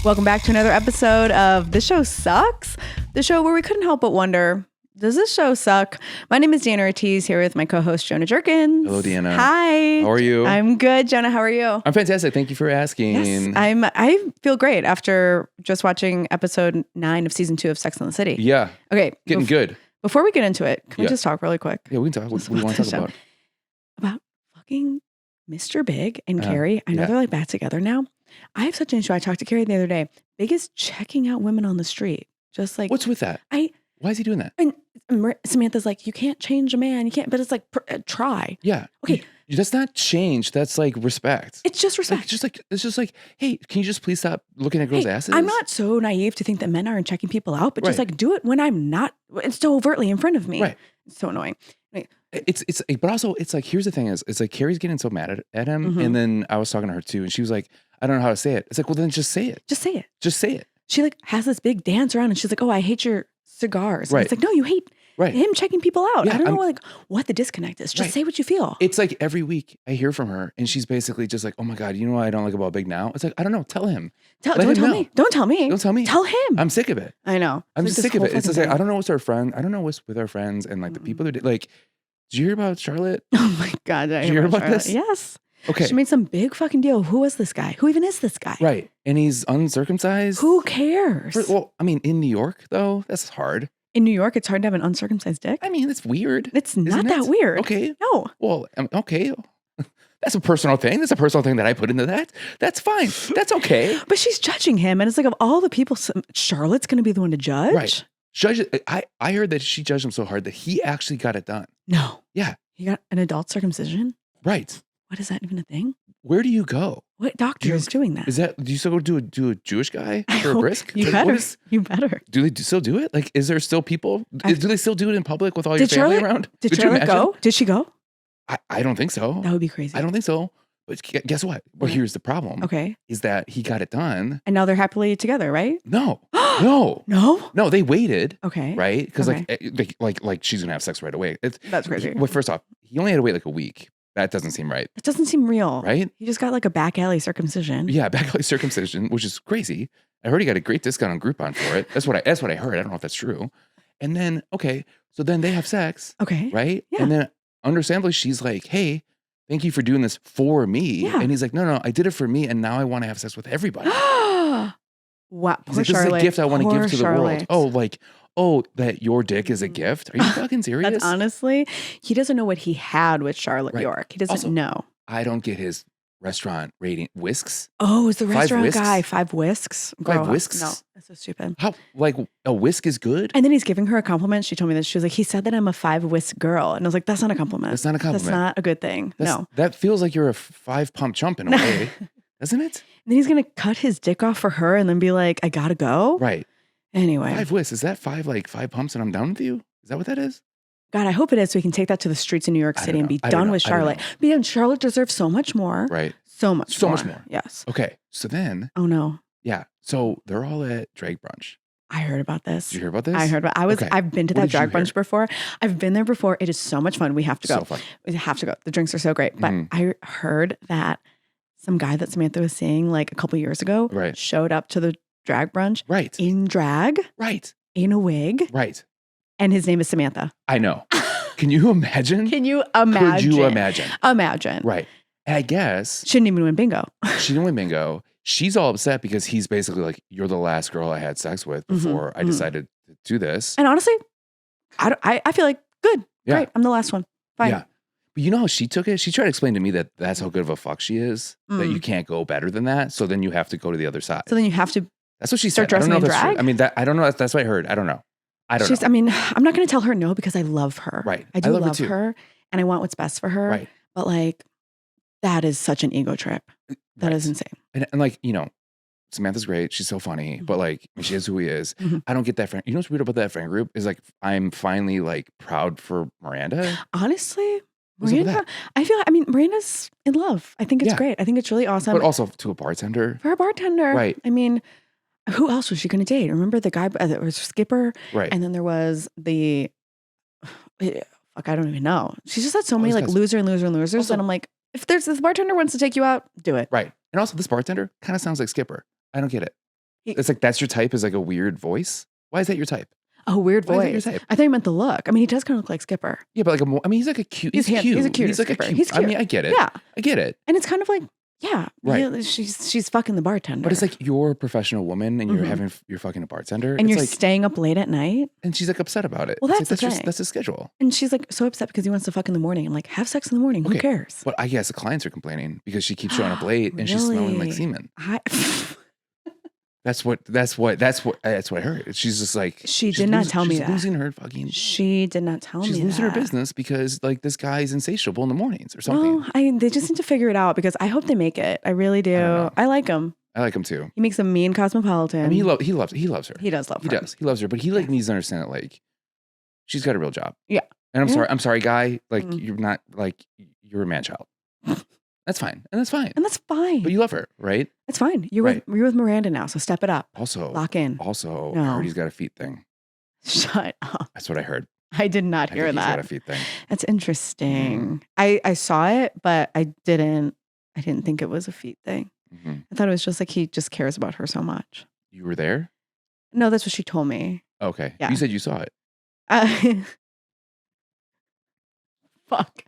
Welcome back to another episode of The Show Sucks, the show where we couldn't help but wonder, does this show suck? My name is Deanna Ortiz, here with my co-host Jonah Jurkens. Hello, Deanna. Hi. How are you? I'm good. Jonah, how are you? I'm fantastic. Thank you for asking. Yes, I feel great after just watching episode 9 of season 2 of Sex and the City. Yeah. Okay. Getting good. Before we get into it, can we just talk really quick? Yeah, we can talk. What do you want to talk about? About fucking Mr. Big and Carrie. I know they're like back together now. I have such an issue. I talked to Carrie the other day. Big is checking out women on the street. Just like, what's with that? Why is he doing that? And Samantha's like, you can't change a man. You can't, but it's like, try. Yeah. Okay. That's not change. That's like respect. It's just respect. It's just like, hey, can you just please stop looking at girls' asses? I'm not so naive to think that men aren't checking people out, but just like do it when I'm not. It's so overtly in front of me. Right. It's so annoying. Right. But also it's like, here's the thing is, it's like Carrie's getting so mad at him. Mm-hmm. And then I was talking to her too. And she was like, I don't know how to say it. It's like, well, then just say it. Just say it. Just say it. She like has this big dance around and she's like, oh, I hate your cigars. Right. And it's like, no, you hate him checking people out. Yeah, I don't know like what the disconnect is. Just say what you feel. It's like every week I hear from her and she's basically just like, oh my God, you know what I don't like about Big now? It's like, I don't know. Tell him. Don't tell me. Don't tell me. Don't tell me. Tell him. I'm sick of it. I know. I'm just sick of it. It's just like, I don't know what's our friend. I don't know what's with our friends and like the people that like, did you hear about Charlotte? Oh my God. Did you hear about this? Yes. Okay. She made some big fucking deal. Who was this guy? Who even is this guy? Right. And he's uncircumcised. Who cares? Well, I mean, in New York though, that's hard. In New York, it's hard to have an uncircumcised dick. I mean, it's weird. It's not that weird. Okay. No. Well, okay. That's a personal thing. That's a personal thing that I put into that. That's fine. That's okay. But she's judging him. And it's like, of all the people, Charlotte's going to be the one to judge? Right. Judge. I heard that she judged him so hard that he actually got it done. No. Yeah. He got an adult circumcision? Right. What is that even a thing? Where do you go? What doctor is doing that? Do you still go do a Jewish guy for a brisk? You better. You better. Do they still do it? Like, is there still people? Do they still do it in public with all your family around? Did Charlotte go? Did she go? I don't think so. That would be crazy. I don't think so. But guess what? Well, here's the problem. Okay. Is that he got it done. And now they're happily together, right? No. No. No? No, they waited. Okay. Right? Because like she's going to have sex right away. That's crazy. Well, first off, he only had to wait like a week. That doesn't seem right. It doesn't seem real. Right? He just got like a back alley circumcision. Yeah, back alley circumcision, which is crazy. I heard he got a great discount on Groupon for it. That's what I heard. I don't know if that's true. And then, okay, so then they have sex. Okay. Right? Yeah. And then understandably, she's like, hey, thank you for doing this for me. Yeah. And he's like, no, I did it for me. And now I want to have sex with everybody. Wow. He's Poor like, this Charlotte. is a gift I want to give to the Charlotte. world. That your dick is a gift? Are you fucking serious? That's honestly, he doesn't know what he had with Charlotte York. He doesn't Also, know. I don't get his restaurant rating. Whisks? Oh, is the restaurant whisks? guy 5 whisks? Five whisks? No, that's so stupid. How, like, a whisk is good? And then he's giving her a compliment. She told me this. She was like, he said that I'm a 5 whisk girl. And I was like, that's not a compliment. That's not a compliment. That's not a good thing. No. That feels like you're a 5-pump chump in a way, doesn't it? And then he's going to cut his dick off for her and then be like, I gotta go. Right. Anyway. 5 whisks. Is that 5 pumps and I'm done with you? Is that what that is? God, I hope it is so we can take that to the streets in New York City and be done with Charlotte. But Charlotte deserves so much more. Right. So much more. Yes. Okay. So then. Oh no. Yeah. So they're all at drag brunch. I heard about this. Did you hear about this? I heard about I've been to that drag brunch before. I've been there before. It is so much fun. We have to go. So fun. We have to go. The drinks are so great. But I heard that some guy that Samantha was seeing like a couple years ago showed up to the drag brunch. Right. In drag. Right. In a wig. Right. And his name is Samantha. I know. Can you imagine? Can you imagine? Could you imagine? Imagine. Right. And I guess. She didn't even win bingo. She didn't win bingo. She's all upset because he's basically like, you're the last girl I had sex with before I decided to do this. And honestly, I feel like, good. Yeah. Great. I'm the last one. Fine. Yeah. But you know how she took it? She tried to explain to me that that's how good of a fuck she is, that you can't go better than that. So then you have to go to the other side. So then you have to. That's what she start said. I don't know dressing if that's in true. drag? I mean, I don't know. That's what I heard. I don't know. I don't know. I mean, I'm not going to tell her no because I love her. Right. I do love love her, too. her and I want what's best for her. Right. But like, that is such an ego trip. That is insane. And like, Samantha's great. She's so funny, but like, she is who he is. I don't get that friend. You know what's weird about that friend group is like, I'm finally like proud for Miranda. Honestly, What's up with Miranda, that? Miranda's in love. I think it's great. I think it's really awesome. But also to a bartender. For a bartender. Right. I mean, who else was she going to date? Remember the guy that was Skipper? Right. And then there was the, fuck, I don't even know. She's just had so many these like guys. losers. Also- and I'm like, if this bartender wants to take you out, do it. Right. And also this bartender kind of sounds like Skipper. I don't get it. It's like, that's your type, is like a weird voice. Why is that your type? Oh, weird Why is that your voice. type? I thought you meant the look. I mean, he does kind of look like Skipper. Yeah, but like, he's like a cute. He's cute. He's a cute He's like Skipper. a cute. He's cute. I mean, I get it. Yeah. I get it. And it's kind of like, yeah, right. She's fucking the bartender. But it's like, you're a professional woman and you're fucking a bartender. And you're like, staying up late at night. And she's like upset about it. Well, that's like, the thing. That's his schedule. And she's like so upset because he wants to fuck in the morning. I'm like, have sex in the morning. Who cares? But I guess the clients are complaining because she keeps showing up late and she's smelling like semen. That's what I heard. She's just like, she did not tell me that. She's losing her fucking. She did not tell me that. She's losing her business because like this guy's insatiable in the mornings or something. Well, they just need to figure it out because I hope they make it. I really do. I like him. I like him too. He makes a mean cosmopolitan. I mean, he loves her. He does love her. He does. He loves her, but he like needs to understand that like she's got a real job. Yeah. And I'm sorry, guy. Like you're not like you're a man child. That's fine. And that's fine. And that's fine. But you love her, right? It's fine. You're with Miranda now, so step it up. Also, lock in. Also, I heard he's got a feet thing. Shut up. That's what I heard. I did not hear that. He's got a feet thing. That's interesting. I saw it, but I didn't think it was a feet thing. I thought it was just like he just cares about her so much. You were there? No, that's what she told me. Okay. Yeah. You said you saw it. Fuck.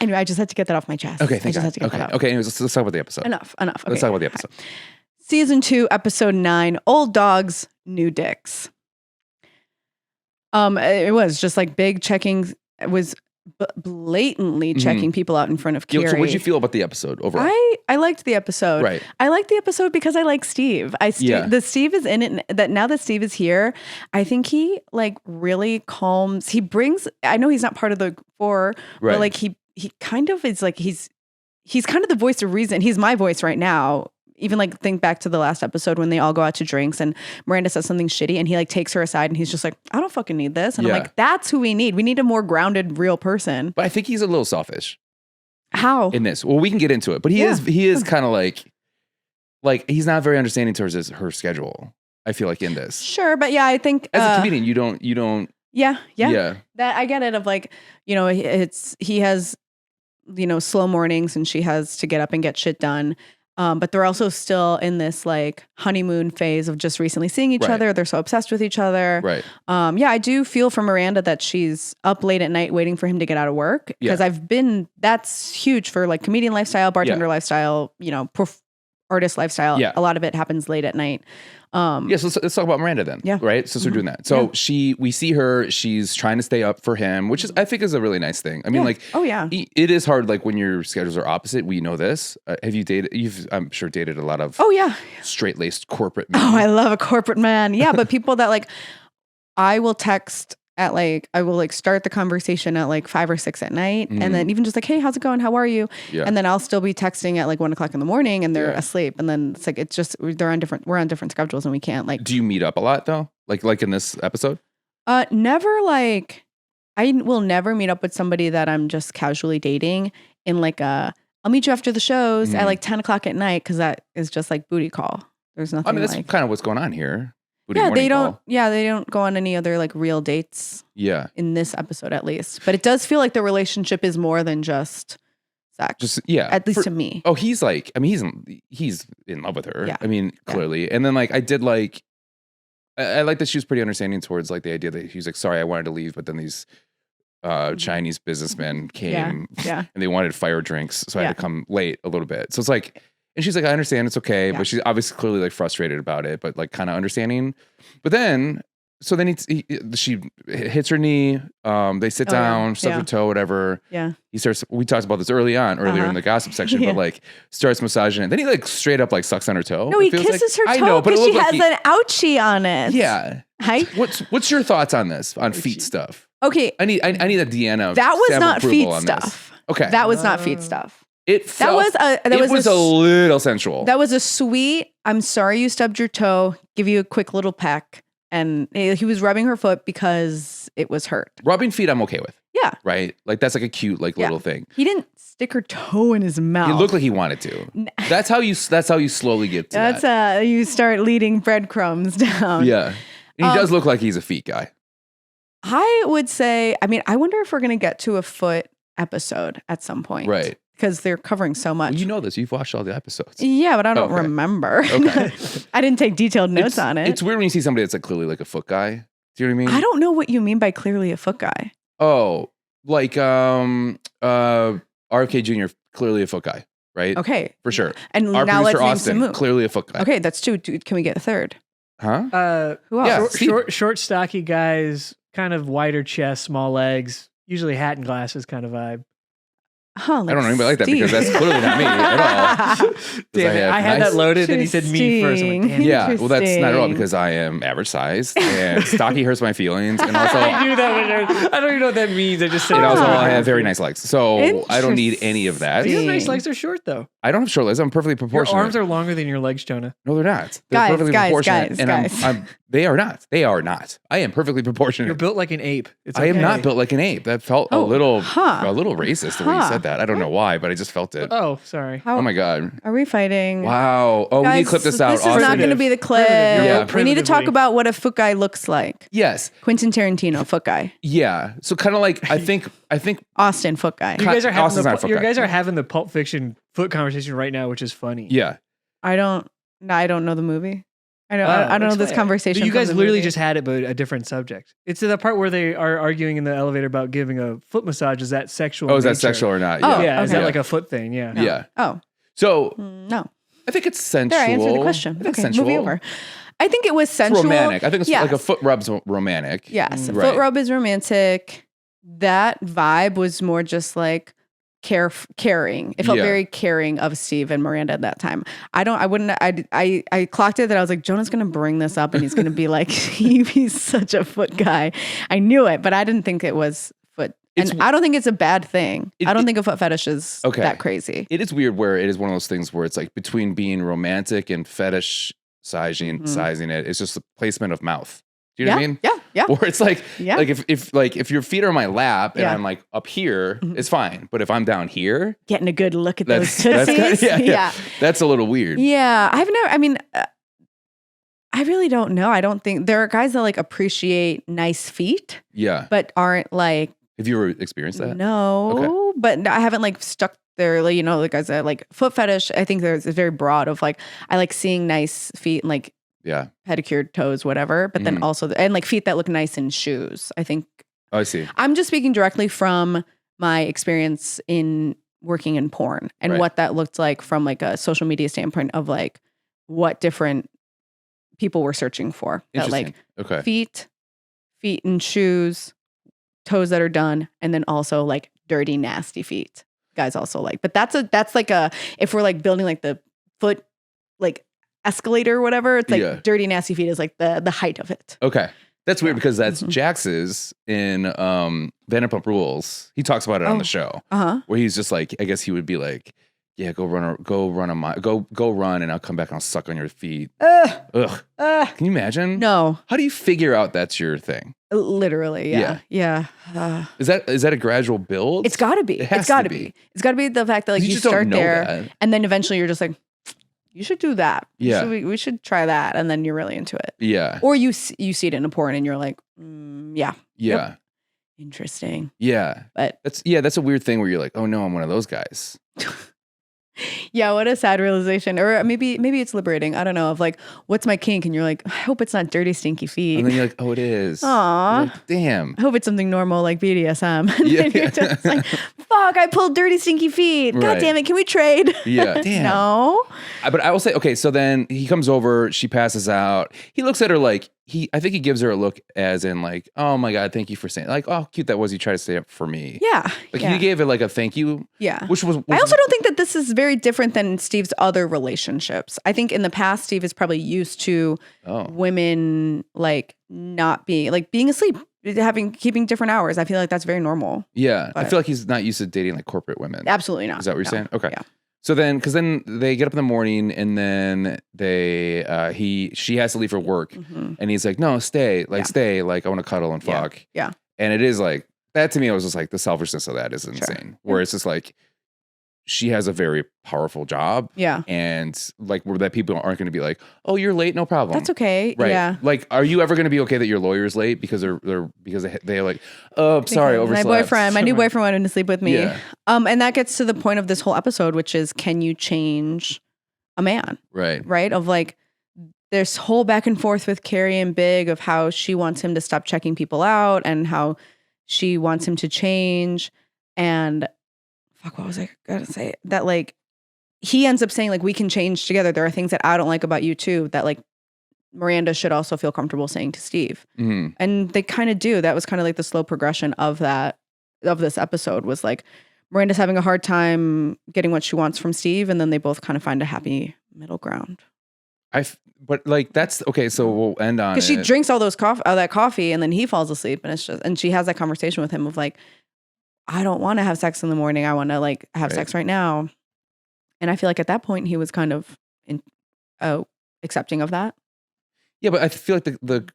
Anyway, I just had to get that off my chest. Okay, thank I just God. had to get that out. Okay, anyways, let's talk about the episode. Enough. Okay. Let's talk about the episode. Season 2, episode 9, Old Dogs, New Dicks. It was just like big checking. It was blatantly checking people out in front of Carrie. So what did you feel about the episode overall? I liked the episode. Right. I liked the episode because I like Steve. The Steve is in it. That now that Steve is here, I think he like really calms. He brings. I know he's not part of the 4, but like he kind of is like he's kind of the voice of reason. He's my voice right now. Even like think back to the last episode when they all go out to drinks and Miranda says something shitty and he like takes her aside and he's just like, I don't fucking need this. And I'm like, that's who we need. We need a more grounded, real person. But I think he's a little selfish. How? In this. Well, we can get into it. But he is kind of like he's not very understanding towards her schedule. I feel like in this. Sure, but yeah, I think as a comedian, you don't. Yeah. That I get it. Of like, he has, slow mornings and she has to get up and get shit done. But they're also still in this like honeymoon phase of just recently seeing each other. They're so obsessed with each other. Right. I do feel for Miranda that she's up late at night waiting for him to get out of work. Because that's huge for like comedian lifestyle, bartender lifestyle, artist lifestyle. Yeah. A lot of it happens late at night. So let's talk about Miranda then. Yeah. Right. So we're doing that. So we see her, she's trying to stay up for him, which is, I think is a really nice thing. I mean, it is hard. Like when your schedules are opposite, we know this. Have you dated, I'm sure dated a lot of straight laced corporate men. Oh, I love a corporate man. Yeah. But people that like, I will text at like, I will like start the conversation at like 5 or 6 at night. And then even just like, hey, how's it going? How are you? Yeah. And then I'll still be texting at like 1 o'clock in the morning and they're asleep. And then it's like, it's just, we're on different schedules and we can't like. Do you meet up a lot though? Like in this episode? Never like, I will never meet up with somebody that I'm just casually dating in like I'll meet you after the shows at like 10 o'clock at night. Cause that is just like booty call. There's nothing. I mean, that's kind of what's going on here. They don't go on any other like real dates. Yeah. In this episode, at least, but it does feel like the relationship is more than just sex. At least to me. Oh, he's like, I mean, he's in love with her. Yeah. I mean, clearly. And then like, I did like, I like that she was pretty understanding towards like the idea that he was like, sorry, I wanted to leave, but then these Chinese businessmen came and they wanted fire drinks, so I had to come late a little bit. So it's like. And she's like, I understand, it's okay. But she's obviously clearly like frustrated about it, but like kind of understanding. But then, so then she hits her knee. They sit down, stub her toe, whatever. Yeah. He starts, we talked about this earlier in the gossip section, but like starts massaging it. Then he like straight up like sucks on her toe. No, he kisses her toe because she has an ouchie on it. Yeah. Hi. What's your thoughts on this, on feet stuff? Okay. I need a Deanna. That was not feet stuff. Okay. That was not feet stuff. It was a little sensual. That was a sweet, I'm sorry you stubbed your toe, give you a quick little peck. And he was rubbing her foot because it was hurt. Rubbing feet, I'm okay with. Yeah. Right? Like that's like a cute little thing. He didn't stick her toe in his mouth. He looked like he wanted to. That's how you slowly get to that. That's you start leading breadcrumbs down. Yeah. And he does look like he's a feet guy. I would say, I mean, I wonder if we're going to get to a foot episode at some point. Right. because they're covering so much. Well, you know this. You've watched all the episodes. Yeah, but I don't remember. Okay. I didn't take detailed notes on it. It's weird when you see somebody that's like clearly like a foot guy. Do you know what I mean? I don't know what you mean by clearly a foot guy. Oh, like RFK Jr. clearly a foot guy, right? Okay. For sure. And our now let's producer name Austin, some clearly a foot guy. Okay, that's 2. Can we get a third? Huh? Who else? Yeah, short, stocky guys, kind of wider chest, small legs, usually hat and glasses kind of vibe. Huh, I don't know anybody like that because that's clearly not me at all. Damn, I had that loaded and he said me first. I'm like, damn. Yeah, well, that's not at all because I am average sized and stocky hurts my feelings. And also, I knew that. I don't even know what that means. I just said and it. also, I have very nice legs. So I don't need any of that. You have nice legs. They're short, though. I don't have short legs. I'm perfectly proportionate. Your arms are longer than your legs, Jonah. No, they're not. They're perfectly proportionate. Guys. They are not. They are not. I am perfectly proportionate. You're built like an ape. I am not built like an ape. That felt a little racist the way you said that. I don't know why, but I just felt it. Oh, sorry. Oh my God. Are we fighting? Wow. Oh, Guys, we need to clip this out. This is not going to be the clip. Yeah. We need to talk about what a foot guy looks like. Yes. Quentin Tarantino, foot guy. Yeah. So kind of like I think Austin, foot guy. You guys are having the Pulp Fiction foot conversation right now, which is funny. Yeah. I don't know the movie. I don't know this conversation. You guys literally just had it, but a different subject. It's to the part where they are arguing in the elevator about giving a foot massage. Is that sexual? Oh, is that sexual or not? Oh, yeah. Okay. Is that like a foot thing? Yeah. No. Yeah. Oh. So no. I think it's sensual. There, I answered the question. Okay, sensual. moving over. I think it was sensual. It's romantic. I think it's like a foot rub's romantic. Yes. Right. Foot rub is romantic. That vibe was more just like caring. It felt very caring of Steve and Miranda at that time. I clocked it that I was like, Jonah's going to bring this up and he's going to be like, he's such a foot guy. I knew it, but I didn't think it was foot. And I don't think it's a bad thing. I don't think a foot fetish is that crazy. It is weird where it is one of those things where it's like between being romantic and fetish sizing it, it's just the placement of mouth. Do you know what I mean? Yeah. Where it's like if your feet are on my lap and I'm like up here, it's fine. But if I'm down here, getting a good look at those tootsies. That's a little weird. Yeah. I really don't know. I don't think there are guys that like appreciate nice feet. Yeah. But aren't like. Have you ever experienced that? No. Okay. But I haven't like stuck there. Like, the guys that like foot fetish. I think it's very broad of like, I like seeing nice feet and like. Yeah. Pedicured toes, whatever. But then also, and like feet that look nice in shoes. I think. Oh, I see. I'm just speaking directly from my experience in working in porn and what that looked like from like a social media standpoint of like what different people were searching for. That like feet and shoes, toes that are done, and then also like dirty, nasty feet. Guys also like, but that's like if we're like building like the foot, like escalator or whatever, it's like dirty nasty feet is like the height of it. Okay. That's weird because that's Jax's in Vanderpump Rules. He talks about it on the show. Where he's just like, I guess he would be like, yeah, go run and I'll come back and I'll suck on your feet. Ugh. Can you imagine? No. How do you figure out that's your thing? Literally, yeah. Is that a gradual build? It's gotta be. It's gotta be. It's gotta be the fact that like you start there and then eventually you're just like, you should do that. Yeah. We should try that. And then you're really into it. Yeah. Or you see it in a porn and you're like, yeah. Yeah. Yep. Interesting. Yeah. But that's a weird thing where you're like, oh no, I'm one of those guys. Yeah, what a sad realization. Or maybe it's liberating. I don't know. Of like, what's my kink? And you're like, I hope it's not dirty, stinky feet. And then you're like, oh, it is. Aw. Like, damn. I hope it's something normal like BDSM. And then you're just like, fuck, I pulled dirty, stinky feet. God damn it. Can we trade? Yeah. Damn. No. But I will say, okay, so then he comes over, she passes out. He looks at her like, I think he gives her a look as in like, oh my God, thank you for saying, like, oh, cute that was, you tried to stay up for me. Yeah. Like he gave it like a thank you. Yeah. Which was I also don't think that this is very different than Steve's other relationships. I think in the past, Steve is probably used to women like not being asleep, keeping different hours. I feel like that's very normal. Yeah. I feel like he's not used to dating like corporate women. Absolutely not. Is that what you're saying? Okay. Yeah. So then, because then they get up in the morning and then she has to leave for work and he's like, no, stay, I want to cuddle and fuck. Yeah. And it is like, that to me, I was just like, the selfishness of that is insane. Where it's just like, she has a very powerful job. Yeah. And like that people aren't going to be like, oh, you're late, no problem. That's okay. Right. Yeah. Like, are you ever going to be okay that your lawyer's late because they're like, oh, sorry, overslept. My new boyfriend wanted to sleep with me. Yeah. And that gets to the point of this whole episode, which is, can you change a man? Right. Right. Of like, there's whole back and forth with Carrie and Big of how she wants him to stop checking people out and how she wants him to change. And fuck, what was I gonna say? That like, he ends up saying like, we can change together. There are things that I don't like about you too, that like Miranda should also feel comfortable saying to Steve. Mm-hmm. And they kind of do. That was kind of like the slow progression of this episode, was like Miranda's having a hard time getting what she wants from Steve. And then they both kind of find a happy middle ground. But like, that's okay. So we'll end on, because she drinks all that coffee and then he falls asleep, and she has that conversation with him of like, I don't want to have sex in the morning. I want to like have sex right now. And I feel like at that point he was kind of accepting of that. Yeah, but I feel like the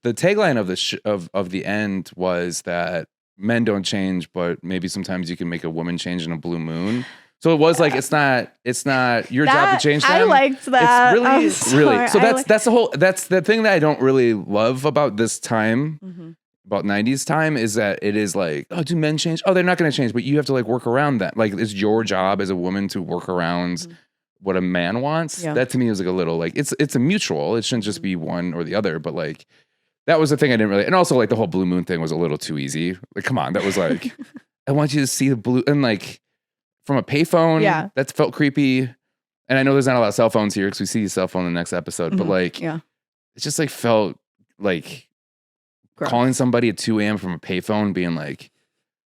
tagline of of the end was that men don't change, but maybe sometimes you can make a woman change in a blue moon. So it was like, it's not your job to change them. I liked that. It's really. So that's the thing that I don't really love about this time, about 90s time, is that it is like, oh, do men change? Oh, they're not going to change, but you have to like work around that. Like, it's your job as a woman to work around what a man wants. Yeah. That to me was like a little like, it's a mutual. It shouldn't just be one or the other, but like, that was the thing I didn't really, and also like the whole blue moon thing was a little too easy. Like, come on, that was like, I want you to see the blue, and like, from a payphone, that felt creepy. And I know there's not a lot of cell phones here because we see a cell phone in the next episode, but like, it just like felt like calling somebody at 2 a.m. from a payphone being like,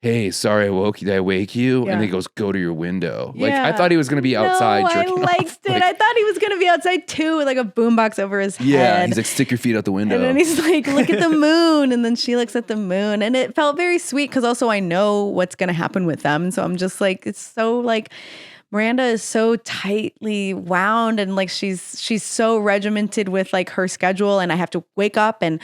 hey, sorry, I woke you. Did I wake you? Yeah. And he goes, go to your window. Like, I thought he was going to be outside. I liked it. Like, I thought he was going to be outside too, with like a boombox over his head. Yeah, he's like, stick your feet out the window. And then he's like, look at the moon. And then she looks at the moon. And it felt very sweet because also I know what's going to happen with them. So I'm just like, it's so like, Miranda is so tightly wound, and like she's so regimented with like her schedule, and I have to wake up and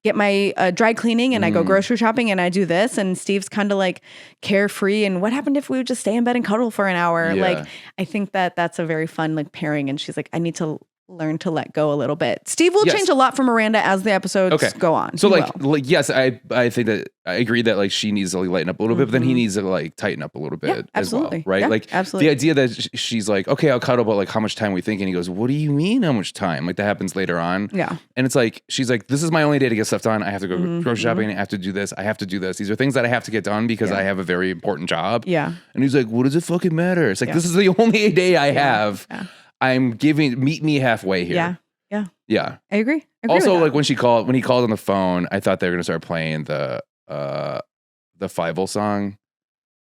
get my dry cleaning, and I go grocery shopping, and I do this, and Steve's kind of like carefree, and what happened if we would just stay in bed and cuddle for an hour? Yeah. Like, I think that's a very fun like pairing, and she's like, I need to learn to let go a little bit. Steve will change a lot for Miranda as the episodes go on. So like yes, I think that I agree that like she needs to like lighten up a little bit, but then he needs to like tighten up a little bit as well, right? Yeah, like absolutely. The idea that she's like, okay, I'll cuddle, but like how much time we think? And he goes, what do you mean how much time? Like that happens later on. Yeah. And it's like, she's like, this is my only day to get stuff done. I have to go grocery shopping. I have to do this. I have to do this. These are things that I have to get done because I have a very important job. Yeah. And he's like, what does it fucking matter? It's like, this is the only day I have. Yeah. I'm giving, meet me halfway here. Yeah. Yeah. Yeah. I agree. Also, like when he called on the phone, I thought they were going to start playing the Fievel song,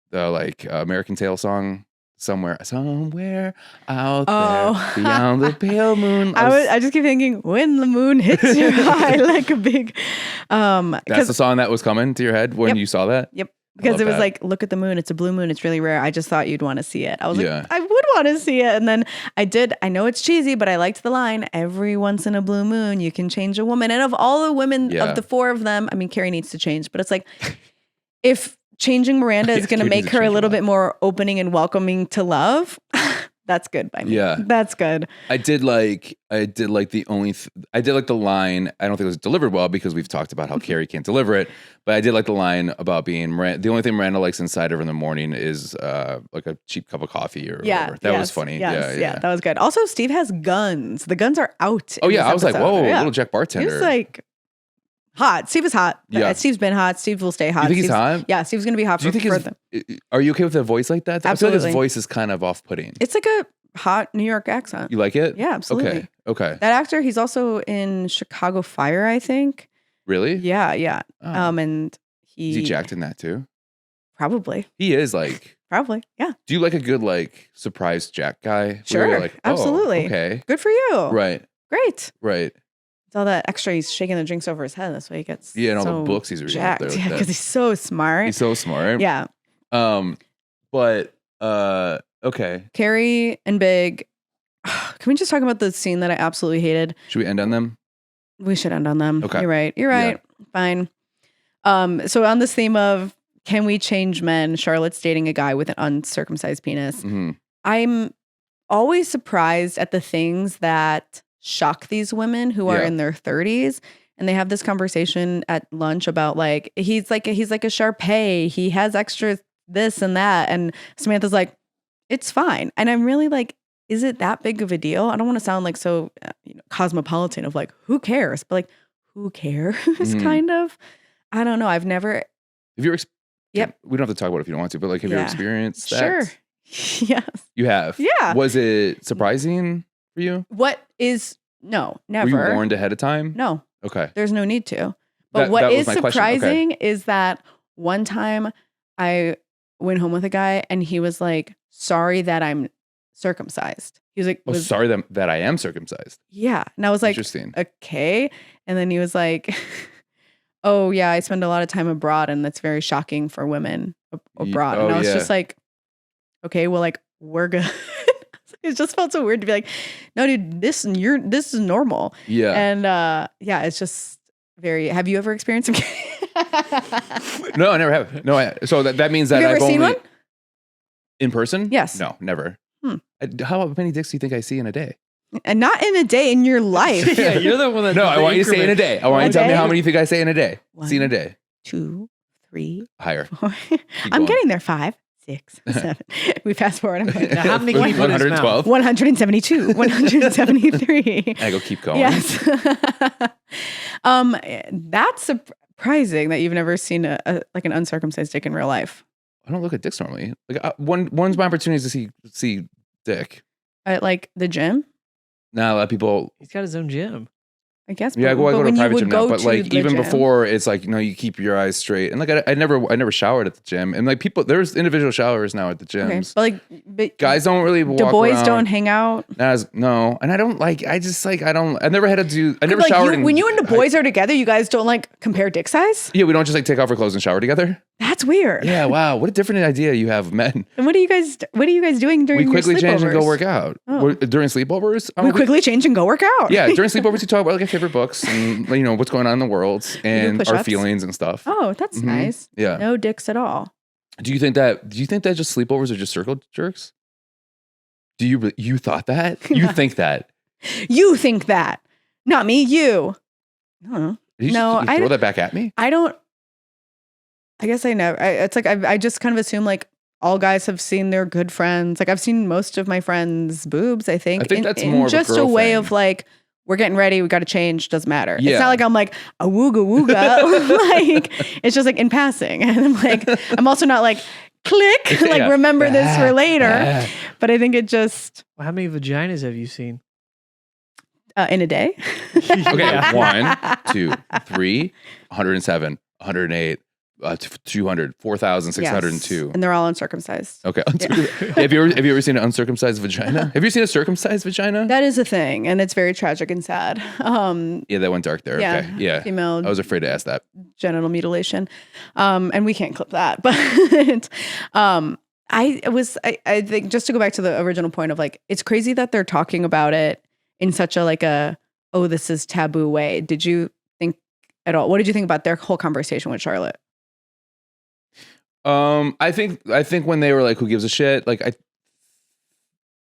the like American Tail song, somewhere out there beyond the pale moon. I just keep thinking, when the moon hits your eye like a big that's the song that was coming to your head when you saw that? Yep. Because it was like, look at the moon. It's a blue moon. It's really rare. I just thought you'd want to see it. I was like, I would want to see it. And then I did. I know it's cheesy, but I liked the line, every once in a blue moon, you can change a woman. And of all the women, of the four of them, I mean, Carrie needs to change. But it's like, if changing Miranda is going to make her a little bit more opening and welcoming to love, that's good by me. Yeah. That's good. I did like the line. I don't think it was delivered well because we've talked about how Carrie can't deliver it, but I did like the line about being the only thing Miranda likes inside of her in the morning is like a cheap cup of coffee or whatever. That was funny. Yes, yeah, that was good. Also, Steve has guns. The guns are out. Oh yeah, I was like, whoa, little Jack bartender. He's like hot. Steve is hot. Yeah. Steve's been hot. Steve will stay hot. You think he's hot? Yeah, Steve's going to be hot. Do you think are you okay with a voice like that? Absolutely. I feel like his voice is kind of off-putting. It's like a hot New York accent. You like it? Yeah, absolutely. Okay. That actor, he's also in Chicago Fire, I think. Really? Yeah. Oh. And is he jacked in that too? Probably. He is like. Probably, yeah. Do you like a good like surprise Jack guy? Sure, like, absolutely. Okay. Good for you. Right. Great. Right. It's all that extra. He's shaking the drinks over his head. That's why he gets and all the books he's reading. Jacked. Yeah, because he's so smart. He's so smart. Yeah. But okay. Carrie and Big. Can we just talk about the scene that I absolutely hated? Should we end on them? We should end on them. Okay. You're right. Fine. So on this theme of can we change men? Charlotte's dating a guy with an uncircumcised penis. Mm-hmm. I'm always surprised at the things that shock these women who are in their 30s. And they have this conversation at lunch about like he's like a Shar-Pei. He has extra this and that. And Samantha's like, it's fine. And I'm really like, is it that big of a deal? I don't want to sound like so cosmopolitan of like, who cares? But like, who cares? Kind of. I don't know. I've never. Have you ever? Yep. We don't have to talk about it if you don't want to, but like, have you ever experienced that? Sure. Yes. You have? Yeah. Was it surprising for you? No, never. Were you warned ahead of time? No. Okay. There's no need to. But what is surprising is that one time I went home with a guy and he was like, sorry that I'm circumcised. He was like, sorry that I am circumcised. Yeah. And I was like, interesting. Okay. And then he was like, oh yeah, I spend a lot of time abroad and that's very shocking for women abroad. And I was just like, okay, well, like, we're good. It just felt so weird to be like, no, dude, this is normal. Yeah. And it's just very. Have you ever experienced some? No, I never have. No, so that means that have you ever seen one in person. Yes. No, never. How many dicks do you think I see in a day? And not in a day, in your life. Yeah, you're the one that. No, I want you to say in a day. I want you to tell me how many you think I say in a day. See in a day. 2, 3, higher. 4. I'm getting there. 5, 6, 7. We fast forward. I'm like, now, how many? 112. 172. 173. I go keep going. Yes. That's surprising that you've never seen an uncircumcised dick in real life. I don't look at dicks normally. Like one's my opportunity to see dick. At like the gym. Now a lot of people. He's got his own gym. I guess. Yeah, I go to a private gym now, but like even before, it's like you keep your eyes straight, and like I never showered at the gym, and like there's individual showers now at the gyms. Okay. But guys don't really walk around. Boys don't hang out. No, and I don't like. I just like I don't. I never had to do. I never like showered. When you and the boys are together, you guys don't like compare dick size. Yeah, we don't just like take off our clothes and shower together. That's weird. Yeah, wow, what a different idea you have, men. And what are you guys doing during? We quickly your change and go work out. During sleepovers. We quickly change and go work out. Yeah, during sleepovers we talk about like our favorite books and what's going on in the world and our feelings and stuff. Oh, that's nice. Yeah, no dicks at all. Do you think that just sleepovers are just circle jerks? Do you thought that? You think that? You think that? Not me. You. No, you throw that back at me. I don't. I guess I never. It's like I just kind of assume like all guys have seen their good friends. Like I've seen most of my friends' boobs. I think that's more just of a way thing. Of like we're getting ready. We got to change. Doesn't matter. Yeah. It's not like I'm like a wooga wooga. Like it's just like in passing. And I'm like I'm also not like click. Like remember this for later. But I think it just. Well, how many vaginas have you seen? In a day. Okay, 1, 2, 3, 107, 108. 200, 4,602. Yes. And they're all uncircumcised. Okay. Yeah. Have you ever seen an uncircumcised vagina? Have you seen a circumcised vagina? That is a thing, and it's very tragic and sad. Yeah, that went dark there. Yeah, okay. Yeah. Female. I was afraid to ask that. Genital mutilation. And we can't clip that. But I think just to go back to the original point of like, it's crazy that they're talking about it in such a this is taboo way. Did you think at all? What did you think about their whole conversation with Charlotte? I think when they were like, who gives a shit? Like,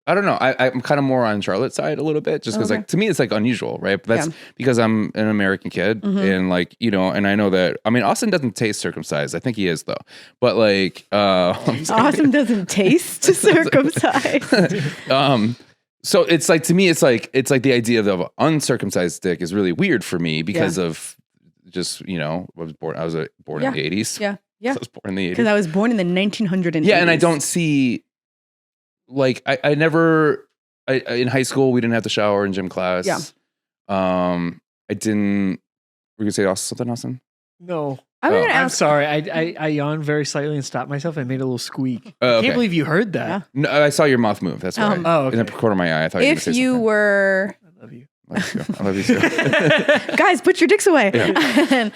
I don't know. I'm kind of more on Charlotte's side a little bit, just because like to me it's like unusual, right? But that's because I'm an American kid, and like and I know that. I mean, Austin doesn't taste circumcised. I think he is though. But like, Austin doesn't taste circumcised. So it's like to me, it's like the idea of uncircumcised dick is really weird for me because of just I was born in the 80s. Yeah. Yeah, I was born in the 80s. Because I was born in the 1980s. Yeah, and I don't see, like, I never, in high school, we didn't have to shower in gym class. Yeah. I didn't, were you going to say something, Austin? No. I'm sorry. I yawned very slightly and stopped myself and made a little squeak. Okay. I can't believe you heard that. Yeah. No, I saw your mouth move. That's why. Okay. In the corner of my eye, I thought you were going to say something. If you were... I love you. I love you too. Guys, put your dicks away. Yeah.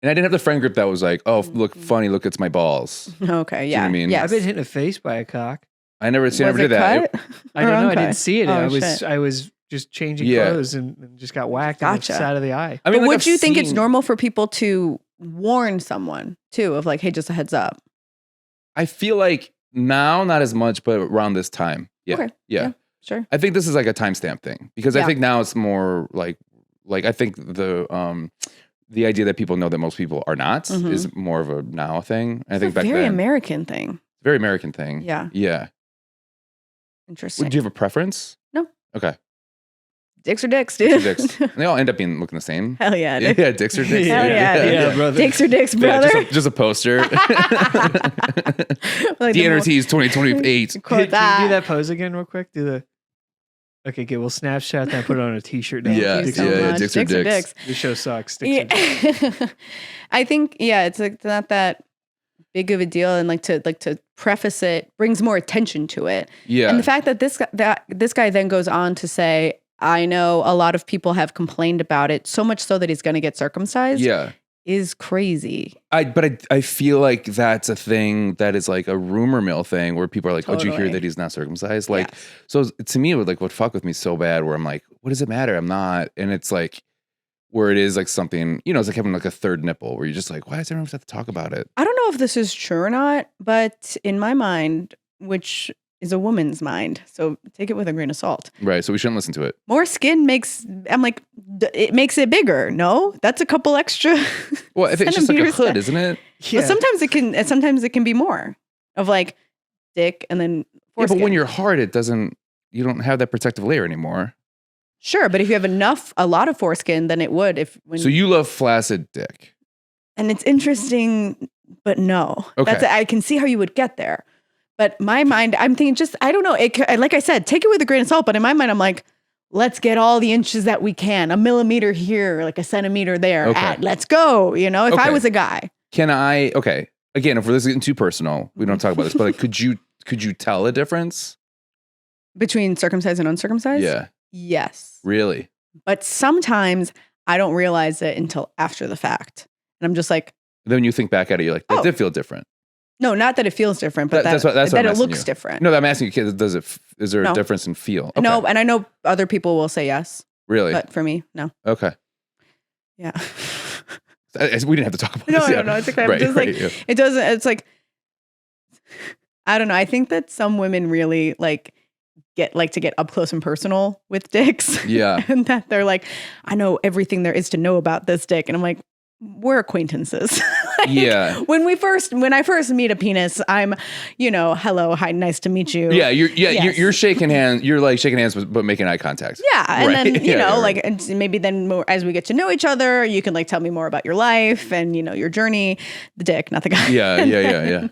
And I didn't have the friend group that was like, oh, look, funny, look, it's my balls. Okay, yeah. You know what I mean? Yes. I've been hit in the face by a cock. I never did that. I don't know. I didn't see it. Oh, I was just changing clothes and just got whacked on the side of the eye. I mean, but would you think it's normal for people to warn someone too of like, hey, just a heads up? I feel like now, not as much, but around this time. Yeah. Okay. Yeah. Sure. I think this is like a timestamp thing because I think now it's more like I think the idea that people know that most people are not is more of a now thing. I think back then, very American thing. Very American thing. Yeah. Yeah. Interesting. Do you have a preference? No. Okay. Dicks or dicks, dude. Dicks or dicks. They all end up looking the same. Hell yeah, dude. Yeah, dicks or dicks. Hell yeah, brother. Dicks or dicks, brother. Yeah, just a poster. Like Deanna Ortiz 2028. Quote Can you that. do that pose again real quick? Okay, good. We'll Snapchat that, put it on a t-shirt. Now. Yeah, Thank you so much. Dicks or dicks. The show sucks. Dicks or dicks. I think, it's like not that big of a deal, and like to preface it brings more attention to it. Yeah. And the fact that this guy then goes on to say, I know a lot of people have complained about it, so much so that he's going to get circumcised. Yeah. Is crazy. I feel like that's a thing that is like a rumor mill thing where people are like, Totally. oh, did you hear that he's not circumcised? Like, so to me, it would fuck with me so bad where I'm like, what does it matter? I'm not. And it's like, where it is like something, it's like having like a third nipple where you're just like, why does everyone have to talk about it? I don't know if this is true or not, but in my mind, which is a woman's mind, so take it with a grain of salt. Right. So we shouldn't listen to it. More skin it makes it bigger. No, that's a couple extra. Well, if it's just like a hood, isn't it? Yeah. But sometimes it can be more of like dick and then foreskin. Yeah, but when you're hard, you don't have that protective layer anymore. Sure, but if you have a lot of foreskin, then it would. So you love flaccid dick. And it's interesting, but no. Okay. I can see how you would get there. But my mind, I'm thinking I don't know. Like I said, take it with a grain of salt. But in my mind, I'm like, let's get all the inches that we can. A millimeter here, like a centimeter there. Okay. Let's go. If I was a guy. Okay. Again, if we're getting too personal, we don't talk about this, but like, could you tell a difference? Between circumcised and uncircumcised? Yeah. Yes. Really? But sometimes I don't realize it until after the fact. And I'm just like. Then when you think back at it, you're like, that did feel different. No, not that it feels different, but that's what it looks different. No, I'm asking you, is there a difference in feel? Okay. No, and I know other people will say yes. Really? But for me, no. Okay. Yeah. We didn't have to talk about this. No, it's okay. It doesn't, it's like, I don't know. I think that some women really get to get up close and personal with dicks. Yeah. And that they're like, I know everything there is to know about this dick. And I'm like, we're acquaintances. Yeah. When I first meet a penis, I'm, hello, hi, nice to meet you. Yeah. You're shaking hands. You're like shaking hands, but making eye contact. Yeah. And then, and maybe then more, as we get to know each other, you can tell me more about your life and, your journey, the dick, not the guy. Yeah.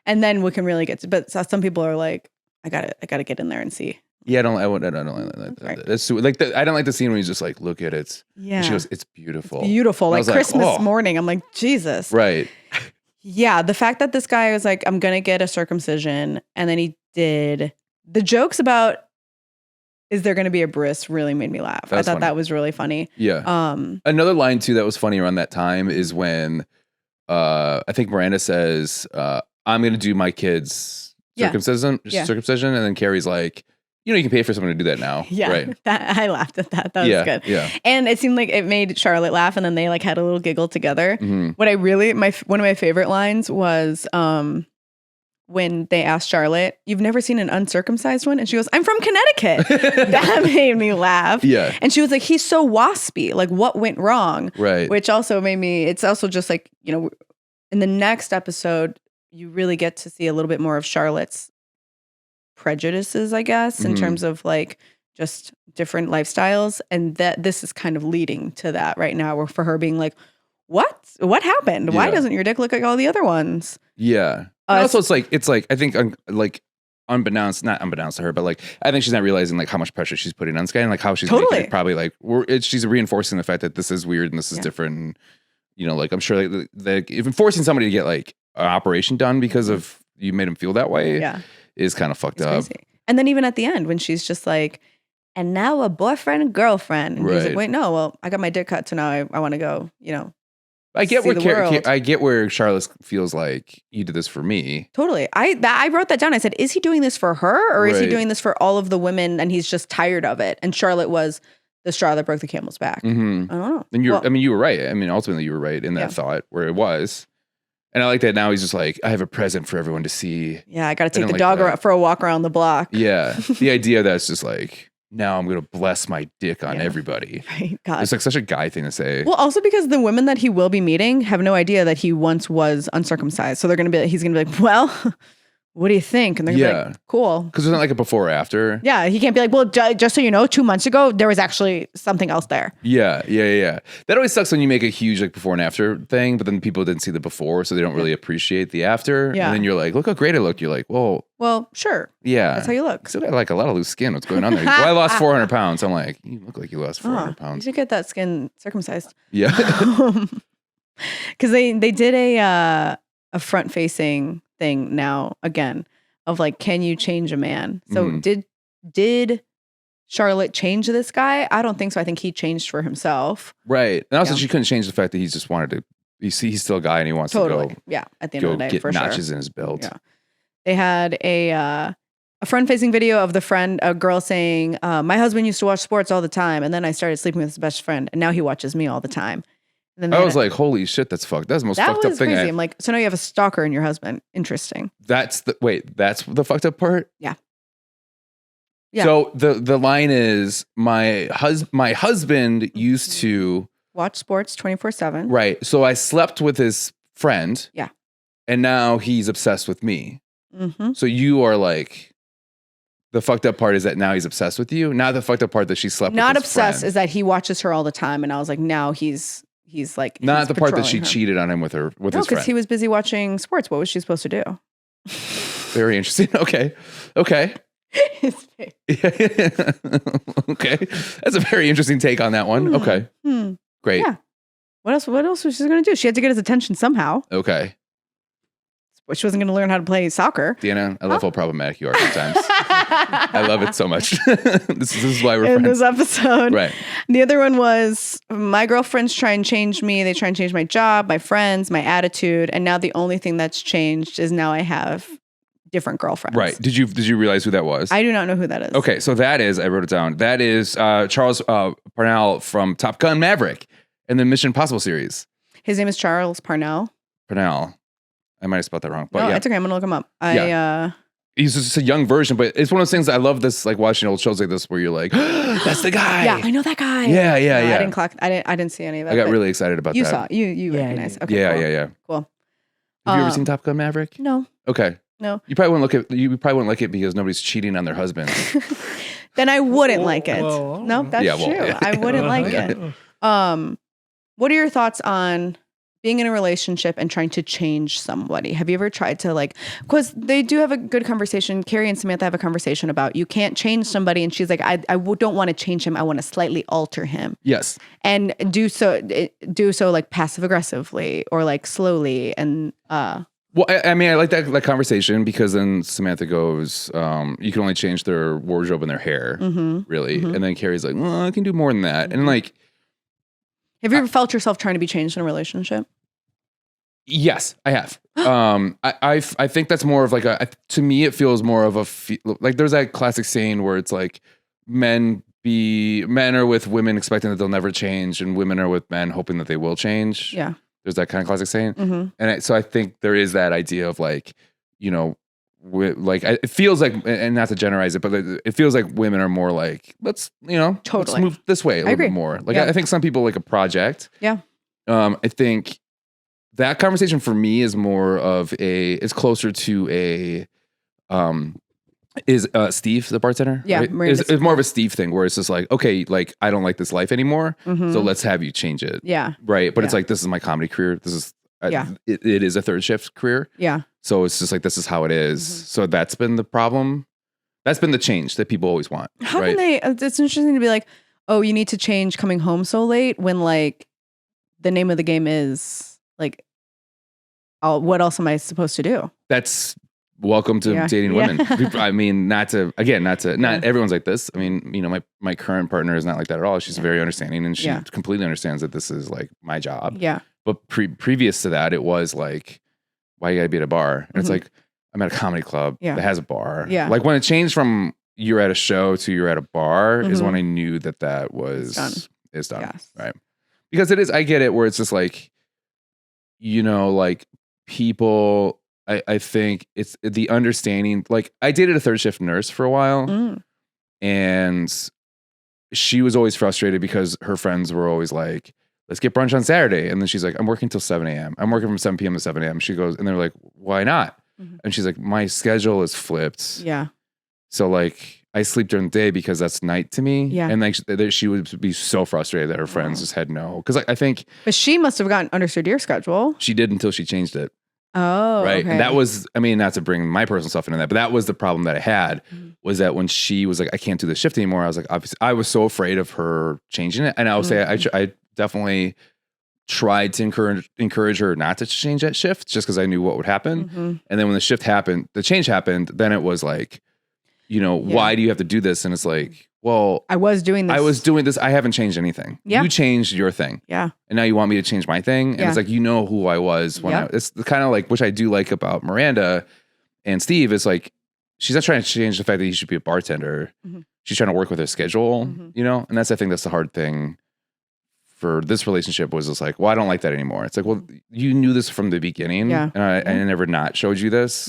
And then we can really get to, but some people are like, I gotta get in there and see. Yeah, I don't like that. That's I don't like the scene where he's just like, look at it. Yeah. And she goes, it's beautiful. It's beautiful. Like Christmas morning. I'm like, Jesus. Right. Yeah. The fact that this guy was like, I'm going to get a circumcision. And then he did. The jokes about, is there going to be a bris, really made me laugh. I thought that was really funny. Yeah. Another line too that was funny around that time is when I think Miranda says, I'm going to do my kids circumcision. And then Carrie's like, you can pay for someone to do that now. Yeah. Right. I laughed at that. That was good. Yeah. And it seemed like it made Charlotte laugh, and then they had a little giggle together. Mm-hmm. What one of my favorite lines was when they asked Charlotte, "You've never seen an uncircumcised one?" And she goes, "I'm from Connecticut." That made me laugh. Yeah. And she was like, "He's so waspy. Like, what went wrong?" Right. Which also made me, it's also just like, in the next episode, you really get to see a little bit more of Charlotte's prejudices, I guess, in terms of just different lifestyles, and that this is kind of leading to that right now, where for her being like, what happened? Why doesn't your dick look like all the other ones? Yeah. Also, it's like I think not unbeknownst to her, but I think she's not realizing how much pressure she's putting on this guy, and how she's making it probably she's reinforcing the fact that this is weird and this is different, and I'm sure even forcing somebody to get an operation done because of you made him feel that way is kind of fucked up. Crazy. And then even at the end when she's just like, and now a boyfriend and girlfriend, and he's like, wait, no, well, I got my dick cut, so now I want to go, I get where Charlotte feels like you did this for me. Totally. I wrote that down. I said, is he doing this for her, or is he doing this for all of the women and he's just tired of it? And Charlotte was, the straw that broke the camel's back. Mm-hmm. I don't know. And you were right. I mean, ultimately you were right in that thought where it was. And I like that now he's just like, I have a present for everyone to see. Yeah, I got to take the dog for a walk around the block. Yeah. The idea that's just like, now I'm going to bless my dick on everybody. Right. God. It's like such a guy thing to say. Well, also because the women that he will be meeting have no idea that he once was uncircumcised. So he's going to be like, well, what do you think? And they're going to be like, cool. Because there's not like a before or after. Yeah. He can't be like, well, just so you know, 2 months ago, there was actually something else there. Yeah. That always sucks when you make a huge like before and after thing, but then people didn't see the before, so they don't really appreciate the after. Yeah. And then you're like, look how great I look. You're like, well, sure. Yeah. That's how you look. So I like a lot of loose skin. What's going on there? Well, I lost 400 pounds. I'm like, you look like you lost 400 pounds. You should get that skin circumcised. Yeah. Because they did a front facing thing now again. Of like, can you change a man? So did Charlotte change this guy? I don't think so. I think he changed for himself. Right. And also she couldn't change the fact that he just wanted to, he's still a guy and he wants to go. Yeah. At the end of the day, get for notches sure. in his belt. Yeah. They had a front-facing video of a girl saying, my husband used to watch sports all the time. And then I started sleeping with his best friend. And now he watches me all the time. And then I was like, holy shit, that's fucked. That's the most fucked up thing. Crazy. I'm like, so now you have a stalker in your husband. Interesting. That's the fucked up part? Yeah. So the line is my husband used to watch sports 24/7. Right. So I slept with his friend. Yeah. And now he's obsessed with me. Mm-hmm. So you are like, the fucked up part is that now he's obsessed with you. Not the fucked up part that she slept with his friend. Not obsessed is that he watches her all the time. And I was like, now he's like, not the part that she cheated on him with his friend. No, because he was busy watching sports. What was she supposed to do? Very interesting. Okay. Okay. That's a very interesting take on that one. Okay. Great. Yeah. What else was she going to do? She had to get his attention somehow. Okay. But she wasn't going to learn how to play soccer. Deanna, I love how problematic you are sometimes. I love it so much. This is why we're friends. In this episode. Right. The other one was, my girlfriends try and change me. They try and change my job, my friends, my attitude. And now the only thing that's changed is now I have different girlfriends. Right. Did you realize who that was? I do not know who that is. Okay. So that is, I wrote it down. That is Charles Parnell from Top Gun Maverick and the Mission Impossible series. His name is Charles Parnell. I might have spelled that wrong. But no, it's okay. I'm going to look him up. He's just a young version, but it's one of those things I love this, like watching old shows like this where you're like, that's the guy. Yeah, I know that guy. Yeah. I didn't see any of that. I got really excited about that. You saw it. You recognize. Okay. Yeah. Cool. Have you ever seen Top Gun Maverick? No. Okay. No. You probably wouldn't like it because nobody's cheating on their husband. Then I wouldn't like it. No, that's true. Yeah. I wouldn't like it. What are your thoughts on being in a relationship and trying to change somebody? Have you ever tried to because they do have a good conversation. Carrie and Samantha have a conversation about you can't change somebody. And she's like, I don't want to change him. I want to slightly alter him. Yes. And do so like passive aggressively or like slowly. And, well, I mean, I like that conversation because then Samantha goes, you can only change their wardrobe and their hair, really. Mm-hmm. And then Carrie's like, well, I can do more than that. And like, have you ever felt yourself trying to be changed in a relationship? Yes, I have. I think that's more of like to me, it feels more of like there's that classic saying where it's like men are with women expecting that they'll never change and women are with men hoping that they will change. Yeah. There's that kind of classic saying. Mm-hmm. And so I think there is that idea of like, it feels like, and not to generalize it, but it feels like women are more like, let's move this way a little bit more. Like, I think some people like a project. Yeah. I think that conversation for me is more of it's closer to is Steve the bartender? Yeah. Right? It's more of a Steve thing where it's just like, okay, like I don't like this life anymore. Mm-hmm. So let's have you change it. Yeah. Right. But it's like, this is my comedy career. This is, it is a third shift career. Yeah. So it's just like, this is how it is. Mm-hmm. So that's been the problem. That's been the change that people always want. How can they, it's interesting to be like, oh, you need to change coming home so late when like the name of the game is like, what else am I supposed to do? That's welcome to dating women. I mean, not everyone's like this. I mean, my current partner is not like that at all. She's very understanding and she completely understands that this is like my job. Yeah. But previous to that, it was like, why you gotta be at a bar? And it's like, I'm at a comedy club that has a bar. Yeah. Like when it changed from, you're at a show to you're at a bar is when I knew that was is done. Yes. Right. Because it is, I get it where it's just like, you know, like people, I think it's the understanding, like I dated a third shift nurse for a while and she was always frustrated because her friends were always like, let's get brunch on Saturday. And then she's like, I'm working till 7 a.m. I'm working from 7 p.m. to 7 a.m. She goes, and they're like, why not? And she's like, my schedule is flipped. Yeah. So like I sleep during the day because that's night to me. Yeah. And like she would be so frustrated that her friends just had no. Because I think. But she must have understood your schedule. She did until she changed it. Oh, right. Okay. And that was, I mean, not to bring my personal stuff into that, but that was the problem that I had was that when she was like, I can't do this shift anymore. I was like, obviously, I was so afraid of her changing it. And I would say I definitely tried to encourage her not to change that shift just because I knew what would happen. And then when the change happened, then it was like, you know, why do you have to do this? And it's like, well, I was doing this. I haven't changed anything. Yeah. You changed your thing. Yeah. And now you want me to change my thing. And it's like, you know who I was when it's kind of like, which I do like about Miranda and Steve is like, she's not trying to change the fact that he should be a bartender. She's trying to work with her schedule, you know? And I think that's the hard thing for this relationship was just like, well, I don't like that anymore. It's like, well, you knew this from the beginning. Yeah. And I never not showed you this.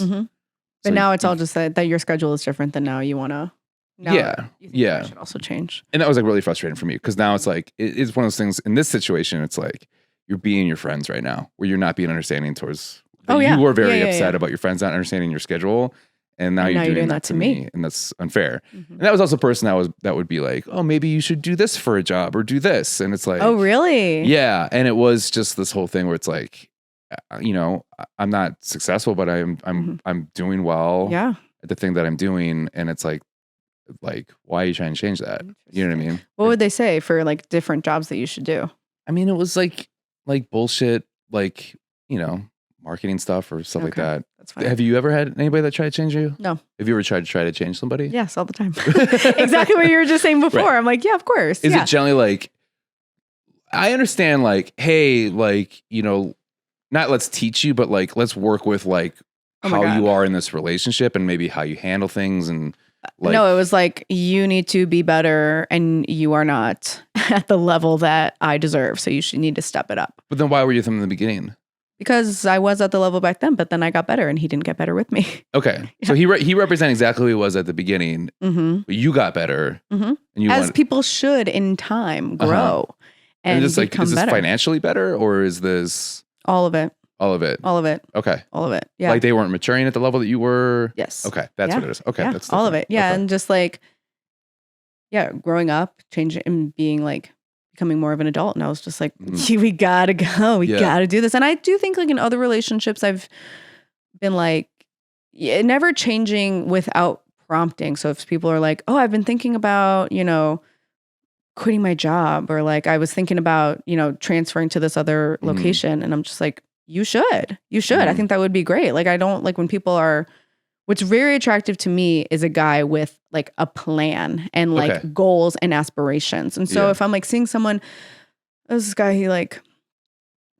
But now it's all just that your schedule is different than now you want to. Yeah. It should also change. And that was like really frustrating for me because now it's like, it's one of those things in this situation. It's like you're being your friends right now where you're not being understanding towards, you were very upset about your friends not understanding your schedule. And now you're doing that to me. And that's unfair. And that was also a person that would be like, oh, maybe you should do this for a job or do this. And it's like, oh, really? Yeah. And it was just this whole thing where it's like, you know, I'm not successful, but I'm doing well at the thing that I'm doing. And it's like, why are you trying to change that? You know what I mean? What would they say for like different jobs that you should do? I mean, it was like bullshit, like, you know, marketing stuff or stuff like that. That's fine. Have you ever had anybody that tried to change you? No. Have you ever tried to change somebody? Yes, all the time. Exactly what you were just saying before. Right. I'm like, yeah, of course. Is it generally like, I understand like, hey, like, you know, not let's teach you, but like, let's work with like how you are in this relationship and maybe how you handle things and like, no, it was like, you need to be better and you are not at the level that I deserve. So you need to step it up. But then why were you with him in the beginning? Because I was at the level back then, but then I got better and he didn't get better with me. Okay. So he represented exactly who he was at the beginning, but you got better. And you as people should in time grow and just like, is this better. Financially better or is this? All of it. All of it. All of it. Okay. All of it. Yeah. Like they weren't maturing at the level that you were? Yes. Okay. That's what it is. Okay. Yeah. That's all of it. Yeah. Okay. And just like, growing up, changing and being like, becoming more of an adult. And I was just like, we gotta go. We gotta do this. And I do think like in other relationships, I've been like, never changing without prompting. So if people are like, oh, I've been thinking about, you know, quitting my job, or like I was thinking about, you know, transferring to this other location. And I'm just like, you should. I think that would be great. Like, I don't like when people are, what's very attractive to me is a guy with like a plan and like goals and aspirations. And so if I'm like seeing someone, this guy, he like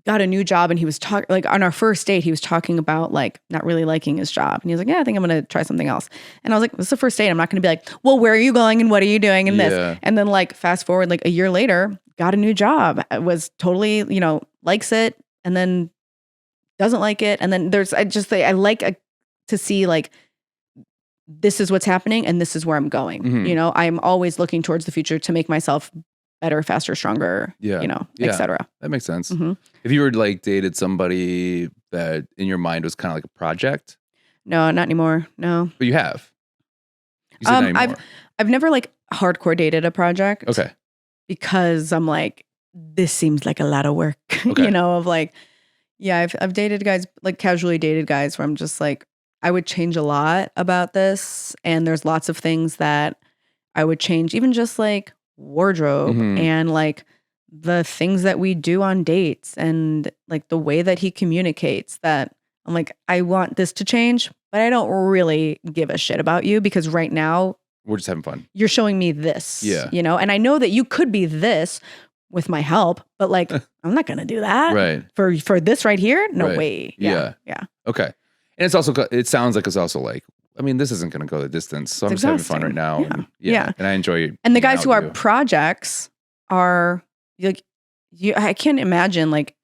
got a new job and he was talking, like on our first date, he was talking about like not really liking his job. And he was like, yeah, I think I'm going to try something else. And I was like, this is the first date. I'm not going to be like, well, where are you going and what are you doing and this? And then like fast forward like a year later, got a new job, was totally, you know, likes it and then doesn't like it. And then I like to see like, this is what's happening and this is where I'm going. You know, I'm always looking towards the future to make myself better, faster, stronger, you know, et cetera. That makes sense. If you were like dated somebody that in your mind was kind of like a project. No, not anymore. No. But you have. You said not anymore. I've never like hardcore dated a project. Okay. Because I'm like, this seems like a lot of work, you know, of like, I've dated guys, like casually dated guys where I'm just like, I would change a lot about this. And there's lots of things that I would change, even just like wardrobe and like the things that we do on dates and like the way that he communicates, that I'm like, I want this to change, but I don't really give a shit about you because right now we're just having fun. You're showing me this, you know, and I know that you could be this with my help, but like, I'm not going to do that for this right here. No way. Yeah. Okay. And it's also, it sounds like it's also like I mean, this isn't going to go the distance. So I'm just having fun right now. Yeah. And I enjoy. And the guys who are projects are like, I can't imagine like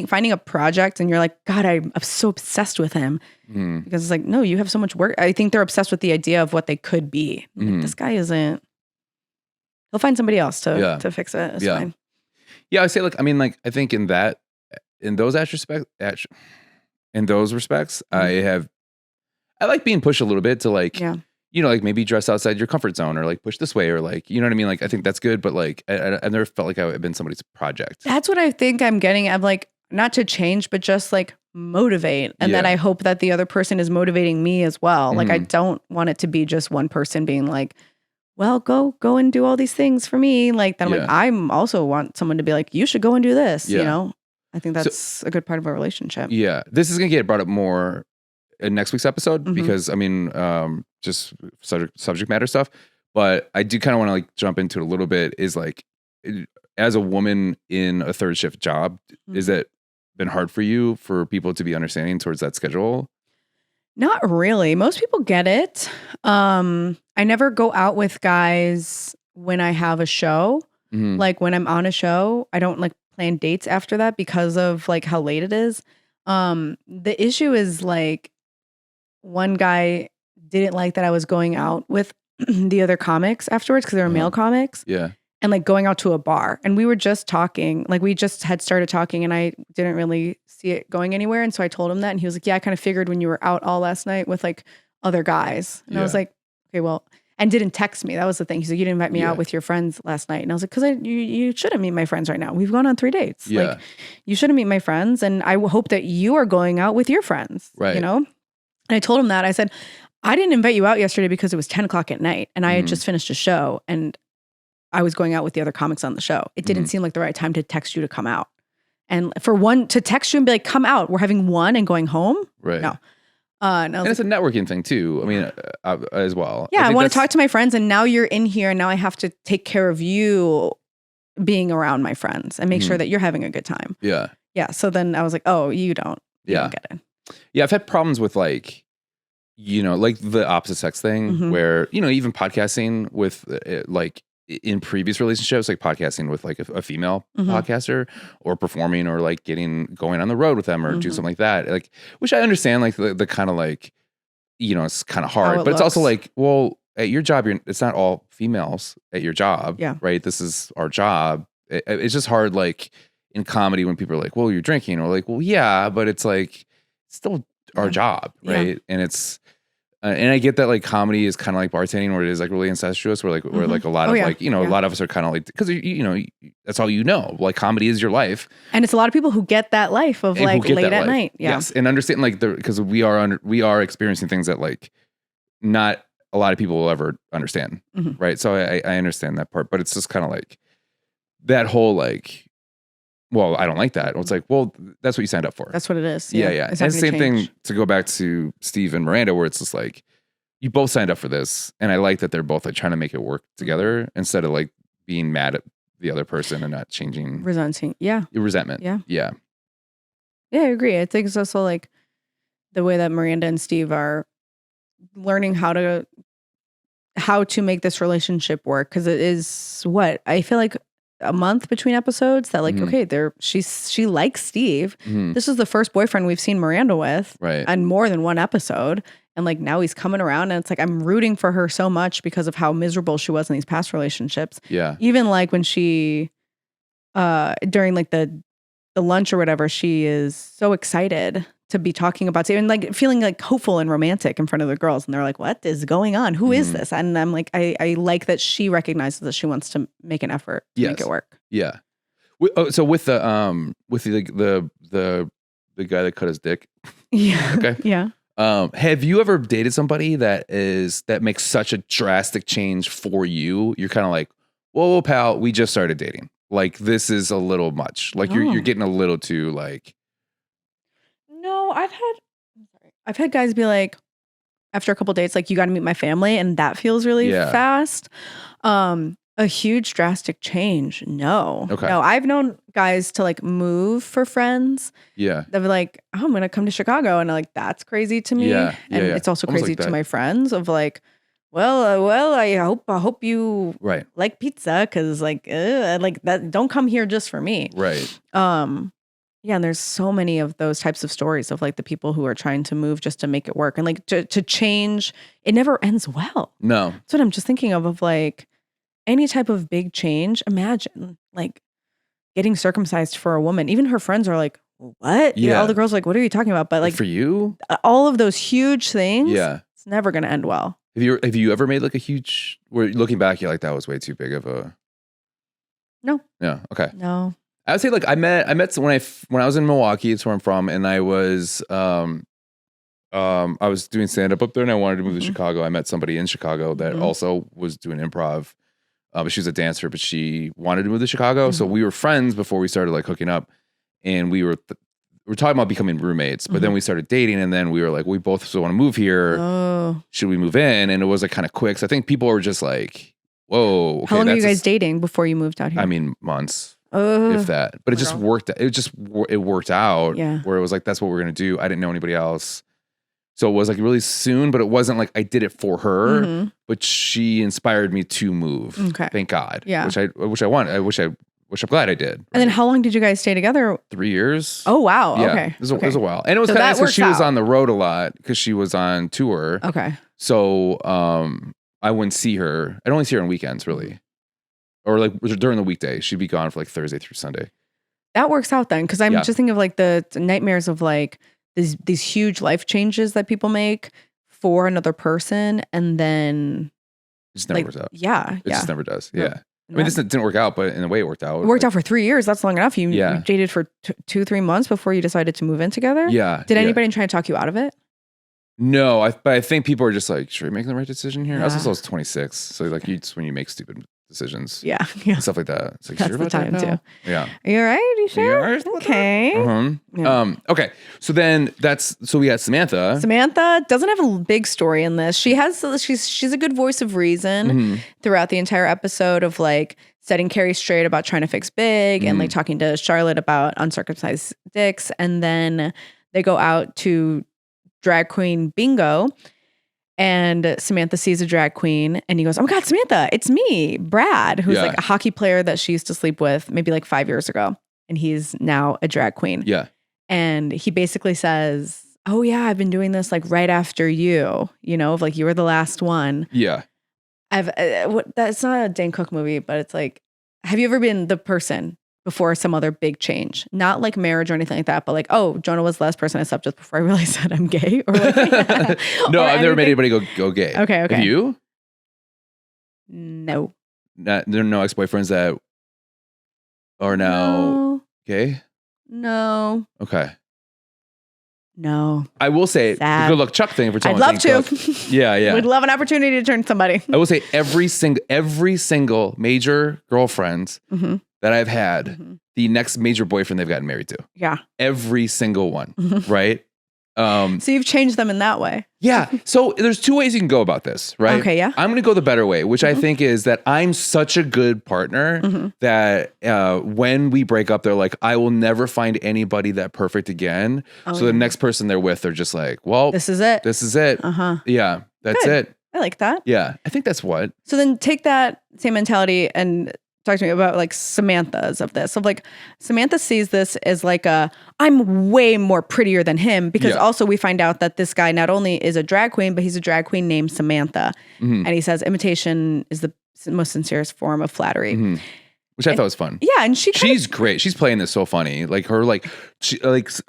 finding a project and you're like, God, I'm so obsessed with him. Because it's like, no, you have so much work. I think they're obsessed with the idea of what they could be. Like, this guy isn't. He'll find somebody else to fix it. It's fine. Yeah, I say like, I mean, like, I think in those respects, I like being pushed a little bit to like, you know, like maybe dress outside your comfort zone or like push this way or like, you know what I mean? Like, I think that's good, but like, I've never felt like I've been somebody's project. That's what I think I'm getting at, like, not to change, but just like motivate. And then I hope that the other person is motivating me as well. Like, I don't want it to be just one person being like, well, go and do all these things for me. Like, then I'm like, I'm also want someone to be like, you should go and do this, you know? I think that's a good part of a relationship. Yeah. This is going to get brought up more in next week's episode because, I mean, just subject matter stuff. But I do kind of want to like jump into it a little bit is like, as a woman in a third shift job, is that been hard for you for people to be understanding towards that schedule? Not really. Most people get it. I never go out with guys when I have a show. Like when I'm on a show, I don't like plan dates after that because of like how late it is. The issue is like one guy didn't like that I was going out with the other comics afterwards because they were male comics. Yeah. And like going out to a bar. And we were just talking, like we just had started talking and I didn't really see it going anywhere. And so I told him that and he was like, yeah, I kind of figured when you were out all last night with like other guys. And I was like, okay, well, and didn't text me. That was the thing. He's like, you didn't invite me out with your friends last night. And I was like, because you shouldn't meet my friends right now. We've gone on 3 dates. Yeah. Like you shouldn't meet my friends. And I hope that you are going out with your friends, right? You know? And I told him that. I said, I didn't invite you out yesterday because it was 10 o'clock at night and I had just finished a show and I was going out with the other comics on the show. It didn't seem like the right time to text you to come out. And for one to text you and be like, come out, we're having one and going home. Right. No. And it's a networking thing too. I mean, as well. Yeah. I want to talk to my friends and now you're in here and now I have to take care of you being around my friends and make sure that you're having a good time. Yeah. Yeah. So then I was like, oh, you don't get it. Yeah. I've had problems with like, you know, like the opposite sex thing where, you know, even podcasting with like, in previous relationships, like podcasting with like a female podcaster or performing or like going on the road with them or do something like that. Like, which I understand, like the kind of like, you know, it's kind of hard, but it's also like, well, at your job, it's not all females at your job. Yeah. Right. This is our job. It's just hard. Like in comedy when people are like, well, you're drinking or like, well, yeah, but it's like still our job. Right. Yeah. And it's, and I get that like comedy is kind of like bartending where it is like really incestuous where like a lot of like, you know, a lot of us are kind of like, because you know, that's all you know, like comedy is your life. And it's a lot of people who get that life of like late at night. Yeah. Yes. And understand like because we are experiencing things that like not a lot of people will ever understand. Right. So I understand that part, but it's just kind of like that whole like, well, I don't like that. It's like, well, that's what you signed up for. That's what it is. Yeah. And the same thing to go back to Steve and Miranda, where it's just like, you both signed up for this. And I like that they're both like trying to make it work together instead of like being mad at the other person and not changing. Resenting. Yeah. Resentment. Yeah. Yeah. Yeah, I agree. I think it's also like the way that Miranda and Steve are learning how to make this relationship work. Cause it is I feel like a month between episodes that like, okay, she likes Steve. This is the first boyfriend we've seen Miranda with and more than one episode. And like now he's coming around and it's like, I'm rooting for her so much because of how miserable she was in these past relationships. Yeah. Even like when she, during like the lunch or whatever, she is so excited to be talking about Steve and like feeling like hopeful and romantic in front of the girls. And they're like, what is going on? Who is this? And I'm like, I like that she recognizes that she wants to make an effort to make it work. Yeah. So with the guy that cut his dick. Yeah. Okay. Yeah. Have you ever dated somebody that makes such a drastic change for you? You're kind of like, whoa, pal, we just started dating. Like this is a little much. Like you're getting a little too like. No, I've had guys be like, after a couple dates, like you got to meet my family, and that feels really fast. A huge drastic change. No. Okay. No, I've known guys to like move for friends. Yeah. They're like, oh, I'm going to come to Chicago. And like, that's crazy to me. Yeah. And it's also crazy to my friends of like, well, I hope you like pizza. Cause like that, don't come here just for me. Right. Yeah. And there's so many of those types of stories of like the people who are trying to move just to make it work and like to change. It never ends well. No. That's what I'm just thinking of like any type of big change. Imagine like getting circumcised for a woman. Even her friends are like, what? Yeah. All the girls are like, what are you talking about? But like for you, all of those huge things. Yeah. It's never going to end well. Have you ever made like a huge, where looking back, you're like, that was way too big of a. No. Yeah. Okay. No. I would say like I met when I was in Milwaukee, it's where I'm from, and I was doing stand up there, and I wanted to move to Chicago. I met somebody in Chicago that also was doing improv, but she was a dancer, but she wanted to move to Chicago, so we were friends before we started like hooking up, and we were talking about becoming roommates, but then we started dating, and then we were like, we both still want to move here. Oh. Should we move in? And it was like kind of quick. So I think people were just like, whoa. Okay, how long were you guys dating before you moved out here? I mean, months. If that, but it just worked. It worked out. Yeah. Where it was like, that's what we're gonna do. I didn't know anybody else, so it was like really soon. But it wasn't like I did it for her. But she inspired me to move. Okay. Thank God. Yeah. Which I want. I'm glad I did. Right? And then how long did you guys stay together? 3 years. Oh wow. Yeah. Okay. It was a while, and it was kind of nice because she was on the road a lot because she was on tour. Okay. So I wouldn't see her. I'd only see her on weekends, really. Or like during the weekday, she'd be gone for like Thursday through Sunday. That works out then, because I'm just thinking of like the nightmares of like these huge life changes that people make for another person, and then it just never works out. Yeah, it just never does. No. Yeah, I mean, this didn't work out, but in a way, it worked out. It worked out for 3 years. That's long enough. You dated for 2-3 months before you decided to move in together. Yeah. Did anybody try to talk you out of it? No, but I think people are just like, should we make the right decision here? I was 26, so like it's when you make stupid decisions. Yeah. Stuff like that. It's like, that's sure the time too. Yeah. Are you all right? Are you sure? Okay. Yeah. Okay. So then we got Samantha. Samantha doesn't have a big story in this. She's a good voice of reason throughout the entire episode of like setting Carrie straight about trying to fix Big and like talking to Charlotte about uncircumcised dicks. And then they go out to drag queen bingo. And Samantha sees a drag queen and he goes, oh my God, Samantha, it's me, Brad, who's like a hockey player that she used to sleep with maybe like 5 years ago. And he's now a drag queen. Yeah. And he basically says, oh yeah, I've been doing this like right after you, like you were the last one. Yeah. That's not a Dane Cook movie, but it's like, have you ever been the person before some other big change? Not like marriage or anything like that, but like, oh, Jonah was the last person I slept with before I realized that I'm gay. Or like, no, I've never made anybody go gay. Okay. Have you? No. There are no ex-boyfriends that are now gay? No. Okay. No. I will say, the good luck Chuck thing for telling I'd love to. Yeah. Would love an opportunity to turn somebody. I will say every single major girlfriend that I've had, the next major boyfriend they've gotten married to. Yeah. Every single one, right? So you've changed them in that way. Yeah. So there's two ways you can go about this, right? Okay, yeah. I'm going to go the better way, which I think is that I'm such a good partner that when we break up, they're like, I will never find anybody that perfect again. So the next person they're with, they're just like, well, this is it. Yeah, that's Good. it. I like that. Yeah, I think that's what. So then take that same mentality and talk to me about like Samantha's of this. So like Samantha sees this as like I'm way more prettier than him, because also we find out that this guy not only is a drag queen, but he's a drag queen named Samantha. And he says imitation is the most sincerest form of flattery. Which I thought was fun. Yeah, and she's great. She's playing this so funny. Like her, Samantha's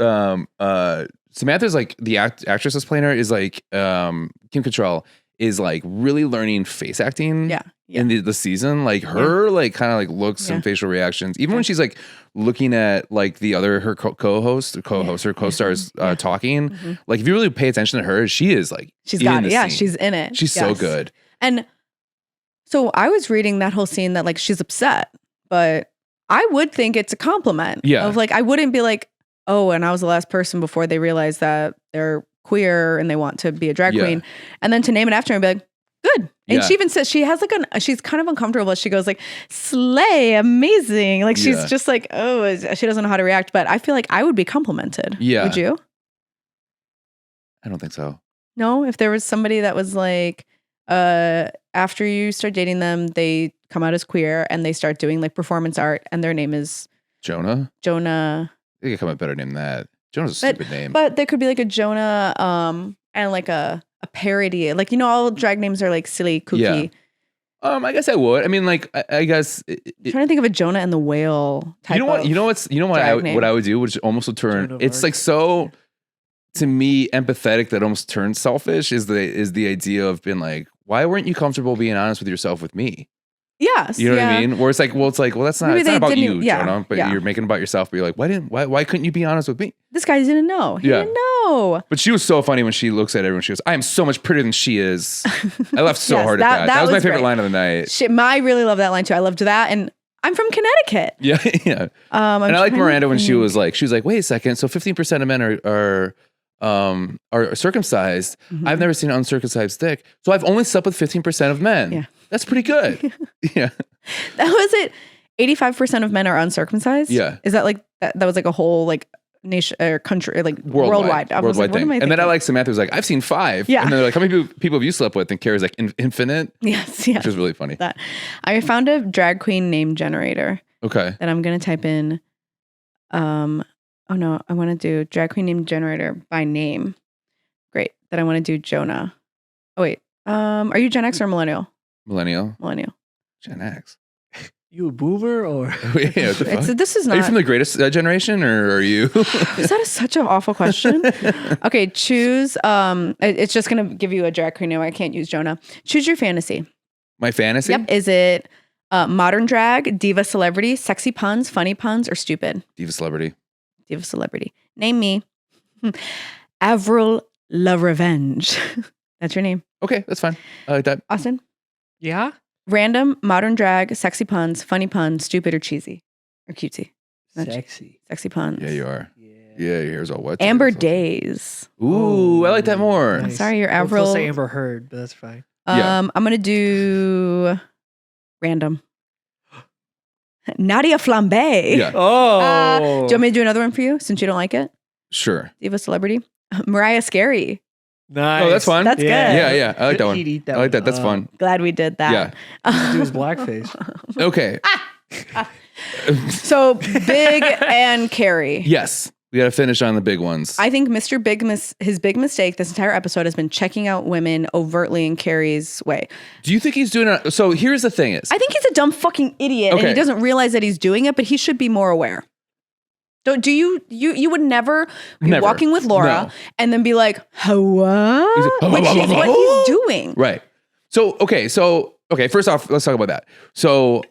like the actress that's playing her is like Kim Cattrall is like really learning face acting. In the season, like her like kind of like looks and facial reactions, even when she's like looking at like the other her co-stars talking. Like if you really pay attention to her, she is like she's got it. Yeah, she's in it. She's so good. And so I was reading that whole scene that like she's upset, but I would think it's a compliment. Yeah, of like I wouldn't be like, oh, and I was the last person before they realized that they're queer and they want to be a drag queen, and then to name it after me and be like, good. And she even says she has like she's kind of uncomfortable. She goes like, slay, amazing. Like she's just like, oh, she doesn't know how to react. But I feel like I would be complimented. Yeah. Would you? I don't think so. No, if there was somebody that was like, after you start dating them, they come out as queer and they start doing like performance art and their name is Jonah. They could come up better name than that. Jonah's a stupid name. But there could be like a Jonah, and like a parody. Like, all drag names are like silly, kooky. Yeah. I guess I would. I mean, like, I guess I'm trying to think of a Jonah and the Whale type. What I would do, which almost would turn. It's like so, to me, empathetic that almost turns selfish. Is the idea of being like, why weren't you comfortable being honest with yourself with me? Yes. You know what I mean? Where it's like, that's not, it's not about you, Jonah, but you're making it about yourself. But you're like, why couldn't you be honest with me? This guy didn't know. He didn't know. But she was so funny when she looks at everyone. She goes, I am so much prettier than she is. I laughed so hard at that. That was my favorite line of the night. I really love that line too. I loved that. And I'm from Connecticut. Yeah. Yeah. And I like Miranda when she was like, wait a second. So 15% of men are circumcised. Mm-hmm. I've never seen an uncircumcised dick. So I've only slept with 15% of men. Yeah. That's pretty good. Yeah. That was it. 85% of men are uncircumcised. Yeah. Is that like that was like a whole like nation or country or like worldwide. I was like, what am I thinking? And then I like Samantha was like, I've seen 5. Yeah. And they're like, how many people have you slept with? And Carrie's like, infinite. Yes. Which is really funny. I found a drag queen name generator. Okay. That I'm gonna type in. Oh no, I want to do drag queen name generator by name. Great. Then I want to do Jonah. Oh wait. Are you Gen X or millennial? Millennial. Gen X. You a boomer or? Yeah, this is not. Are you from the greatest generation or are you? Is that such an awful question? Okay, choose. It's just gonna give you a drag queen name. I can't use Jonah. Choose your fantasy. My fantasy? Yep. Is it modern drag, diva celebrity, sexy puns, funny puns, or stupid? Diva celebrity. Diva celebrity. Name me. Avril La Revenge. That's your name. Okay, that's fine. I like that. Austin? Yeah? Random, modern drag, sexy puns, funny puns, stupid or cheesy or cutesy. Sexy puns. Yeah, you are. Yeah, your hair's all wet. Amber Days. Ooh, I like that more. Nice. I'm sorry, you're Avril. I'll say Amber Heard, but that's fine. I'm gonna do random. Nadia Flambe. Yeah. Oh. Do you want me to do another one for you since you don't like it? Sure. Diva celebrity. Mariah Scary. Nice. Oh, that's fun. That's good. Yeah. I like that one. I like that. That's fun. Glad we did that. Yeah. Do his blackface. Okay. So Big and Carrie. Yes. We got to finish on the big ones. I think Mr. his big mistake this entire episode has been checking out women overtly in Carrie's way. Do you think he's doing it? So here's the thing is. I think he's a dumb fucking idiot and he doesn't realize that he's doing it, but he should be more aware. You would never be walking with Laura and then be like, hello? Which is what he's doing. Right. So, first off, let's talk about that. So,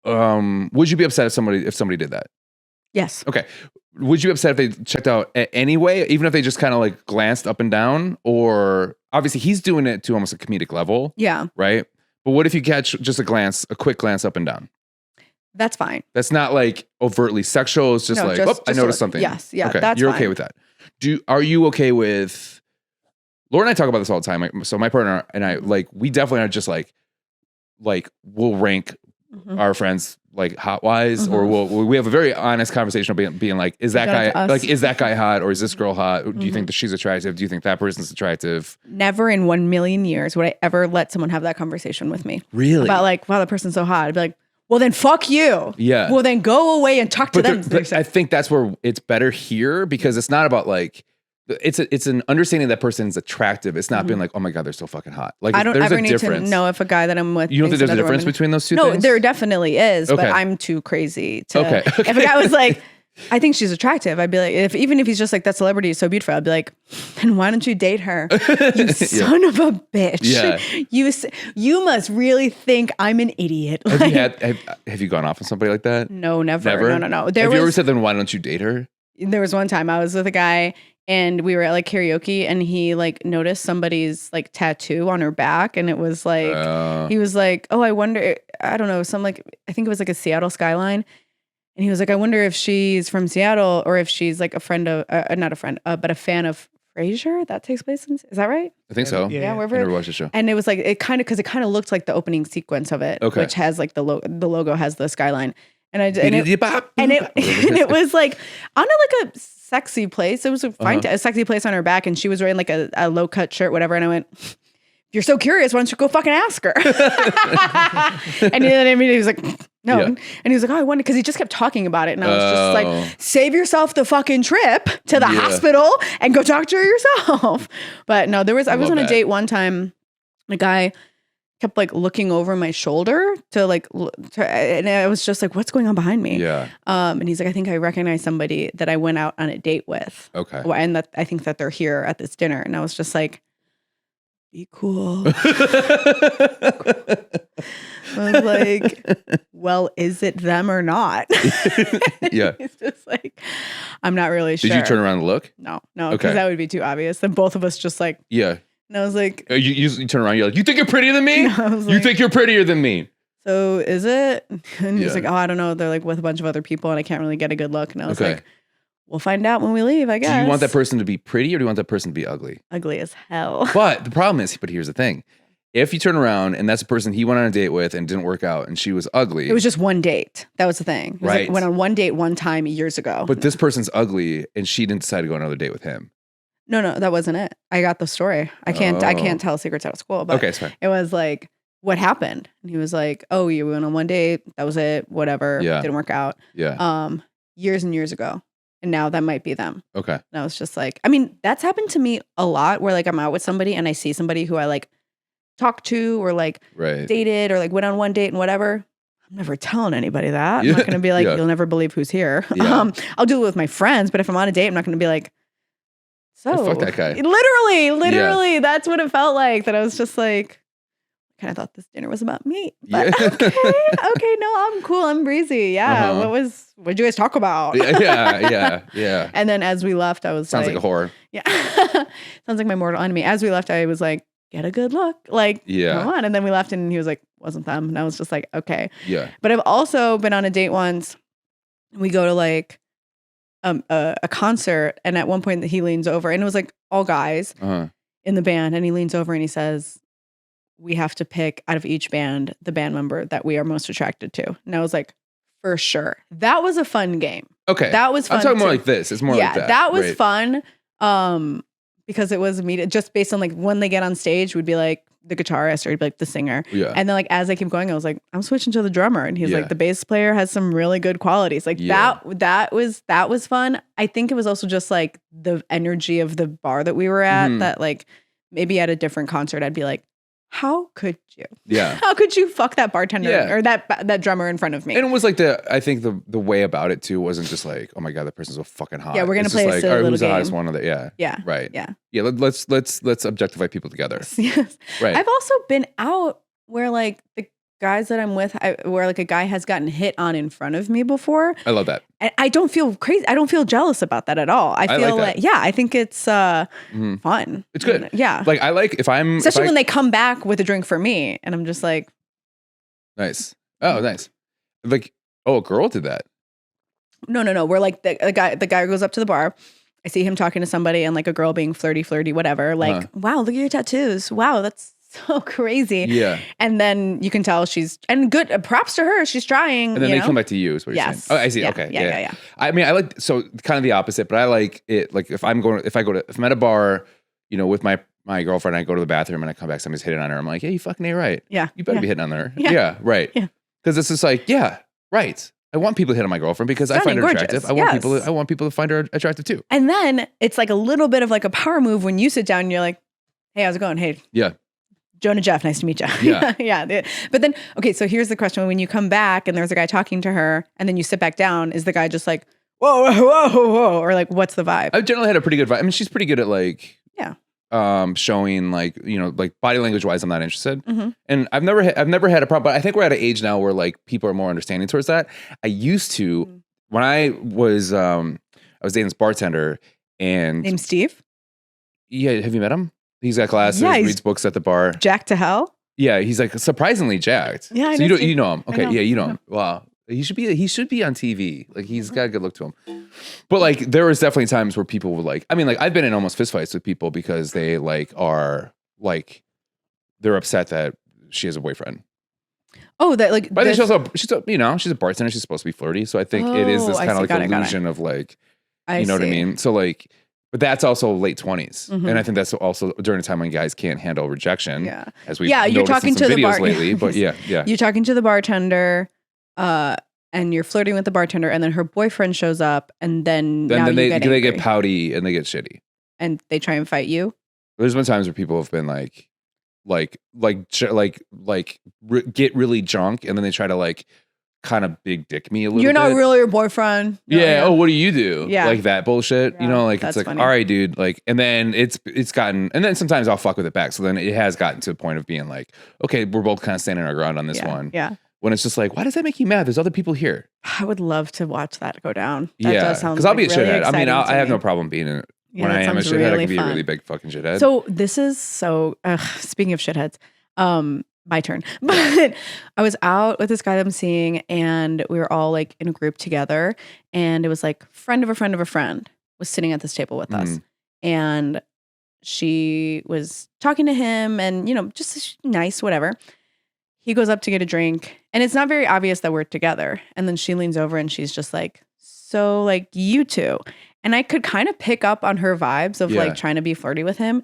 would you be upset if somebody did that? Yes. Okay. Would you be upset if they checked out anyway, even if they just kind of like glanced up and down? Or obviously he's doing it to almost a comedic level. Yeah. Right? But what if you catch just a quick glance up and down? That's fine. That's not like overtly sexual. It's just I noticed something. Yes. Yeah. Okay. That's You're fine. okay with that. Are you okay with, Laura and I talk about this all the time. So my partner and I, like, we definitely are just like we'll rank our friends like hot wise, or we have a very honest conversation of being like, is that guy hot, or is this girl hot? Do you think that she's attractive? Do you think that person's attractive? Never in 1 million years would I ever let someone have that conversation with me. Really? About like, wow, that person's so hot. I'd be like, well, then fuck you. Yeah. Well, then go away and talk to them. But I think that's where it's better here, because it's not about like, it's an understanding that person's attractive. It's not being like, oh my God, they're so fucking hot. Like, I don't ever need to know if a guy that I'm with. You don't think there's a difference between those two things? No, there definitely is, but I'm too crazy to. Okay. If a guy was like, I think she's attractive, I'd be like, even if he's just like, that celebrity is so beautiful, I'd be like, then why don't you date her? You son of a bitch. Yeah. You must really think I'm an idiot. Have you gone off with somebody like that? No, never. No. Have you ever said, then why don't you date her? There was one time I was with a guy and we were at like karaoke and he like noticed somebody's like tattoo on her back, and it was like, he was like, oh, I wonder, I don't know, I think it was like a Seattle skyline. And he was like, I wonder if she's from Seattle or if she's like a friend of, not a friend, but a fan of Frasier that takes place in, is that right? I think so. Yeah, wherever. I never watched the show. And it was like it kind of looked like the opening sequence of it, which has like the logo has the skyline, and it was like on a sexy place. It was a sexy place on her back, and she was wearing like a low cut shirt, whatever. And I went, if you're so curious, why don't you go fucking ask her? And then he was like, no. Yeah. And he was like, oh, I wonder, because he just kept talking about it. And I was just like, save yourself the fucking trip to the hospital and go talk to her yourself. But no, I was on a date one time. A guy kept like looking over my shoulder and I was just like, what's going on behind me? Yeah. And he's like, I think I recognize somebody that I went out on a date with. Okay. And that I think that they're here at this dinner. And I was just like, be cool. I was like, well, is it them or not? Yeah. It's just like, I'm not really sure. Did you turn around and look? No, because that would be too obvious. Then both of us just like, yeah. And I was like, you turn around, you're like, you think you're prettier than me? You think you're prettier than me? So is it? And he's like, oh, I don't know. They're like with a bunch of other people and I can't really get a good look. And I was like, we'll find out when we leave, I guess. Do you want that person to be pretty or do you want that person to be ugly? Ugly as hell. But the problem is, here's the thing. If you turn around and that's a person he went on a date with and didn't work out and she was ugly. It was just one date. That was the thing. It was right. Like, went on one date one time years ago. But this person's ugly and she didn't decide to go on another date with him. No, that wasn't it. I got the story. I can't tell secrets out of school. But okay, it's fine. It was like, what happened? And he was like, oh, you went on one date. That was it. Whatever. Yeah. Didn't work out. Yeah. Years and years ago. And now that might be them. Okay. And I was just like, I mean, that's happened to me a lot where like I'm out with somebody and I see somebody who I like talked to or like dated or like went on one date and whatever. I'm never telling anybody that. I'm not going to be like, you'll never believe who's here. Yeah. I'll do it with my friends, but if I'm on a date, I'm not going to be like, so fuck that guy. Literally, that's what it felt like. That I was just like, I kind of thought this dinner was about me. But okay, no, I'm cool. I'm breezy. Yeah. What did you guys talk about? Yeah. And then as we left, I was sounds like a horror. Yeah. Sounds like my mortal enemy. As we left, I was like, get a good look. Like, come on. And then we left and he was like, wasn't them. And I was just like, okay. Yeah. But I've also been on a date once. We go to like a concert, and at one point he leans over, and it was like all guys in the band, and he leans over and he says, we have to pick out of each band the band member that we are most attracted to. And I was like, for sure. That was a fun game. Okay. That was fun. I'm talking more like this. It's more like that. Yeah, that was fun. Because it was just based on like when they get on stage, would be like the guitarist or he'd be like the singer. Yeah. And then like as I keep going, I was like, I'm switching to the drummer. And he's like, the bass player has some really good qualities. Like that was fun. I think it was also just like the energy of the bar that we were at that like maybe at a different concert, I'd be like, how could you? Yeah. How could you fuck that bartender or that drummer in front of me? And it was like I think the way about it too wasn't just like, oh my God, that person's so fucking hot. Yeah, we're gonna play a silly little who's game. The hottest one of the Yeah. Right. Yeah. Yeah. Let's objectify people together. Yes. Right. I've also been out where like the guys that I'm with, where like a guy has gotten hit on in front of me before. I love that. And I don't feel crazy. I don't feel jealous about that at all. I feel like I think it's fun. It's good. Yeah. Like I like especially when they come back with a drink for me and I'm just like, nice. Oh, nice. Like, a girl did that. No. We're like the guy goes up to the bar. I see him talking to somebody and like a girl being flirty, whatever. Like, wow, look at your tattoos. Wow, that's so crazy. Yeah. And then you can tell and good props to her. She's trying. And then they come back to you is what you're saying. Oh, I see. Yeah. Okay. Yeah. I mean, I like, so kind of the opposite, but I like it. Like if I'm at a bar, with my girlfriend, I go to the bathroom and I come back, somebody's hitting on her. I'm like, yeah, you fucking ain't right. Yeah. You better be hitting on her. Yeah. Right. Yeah. Because it's just like, yeah, right. I want people to hit on my girlfriend because I find her attractive. I want people to find her attractive too. And then it's like a little bit of like a power move when you sit down and you're like, hey, how's it going? Hey. Yeah. Jonah, Jeff, nice to meet you. Yeah. Yeah. But then, okay, so here's the question. When you come back and there's a guy talking to her and then you sit back down, is the guy just like, whoa, or like, what's the vibe? I've generally had a pretty good vibe. I mean, she's pretty good at like, showing like, like body language wise, I'm not interested. Mm-hmm. And I've never had a problem, but I think we're at an age now where like people are more understanding towards that. I used to, when I was dating this bartender and named Steve. Yeah. Have you met him? He's got glasses, reads books at the bar. Jacked to hell? Yeah, he's like surprisingly jacked. Yeah, so you know him. Okay, yeah, you know him. Wow. He should be on TV. Like he's got a good look to him. But like there was definitely times where people were like, I mean, like I've been in almost fistfights with people because they like are like they're upset that she has a boyfriend. Oh, that like. But she's a bartender. She's supposed to be flirty. So I think it is this kind of like illusion of like, you know what I mean? So like, but that's also late 20s, and I think that's also during a time when guys can't handle rejection. Yeah, as we you're talking to the videos lately. But yeah, you're talking to the bartender. And you're flirting with the bartender, and then her boyfriend shows up, and then they get pouty and they get shitty, and they try and fight you. There's been times where people have been get really drunk, and then they try to like kind of big dick me a little. You're not bit. Really your boyfriend. Yeah. Oh, what do you do? Yeah. Like that bullshit. Yeah, you know, like it's like, funny. All right, dude. Like, and then it's gotten, and then sometimes I'll fuck with it back. So then it has gotten to the point of being like, okay, we're both kind of standing our ground on this one. Yeah. When it's just like, why does that make you mad? There's other people here. I would love to watch that go down. That does sound because I'll be a shithead. I mean, I have no problem being in it. When I am a shithead, I can be a really big fucking shithead. So this is speaking of shitheads, my turn. But I was out with this guy that I'm seeing, and we were all like in a group together, and it was like friend of a friend of a friend was sitting at this table with us, and she was talking to him, and just nice, whatever. He goes up to get a drink, and it's not very obvious that we're together. And then she leans over and she's just like, so like you two. And I could kind of pick up on her vibes of like trying to be flirty with him.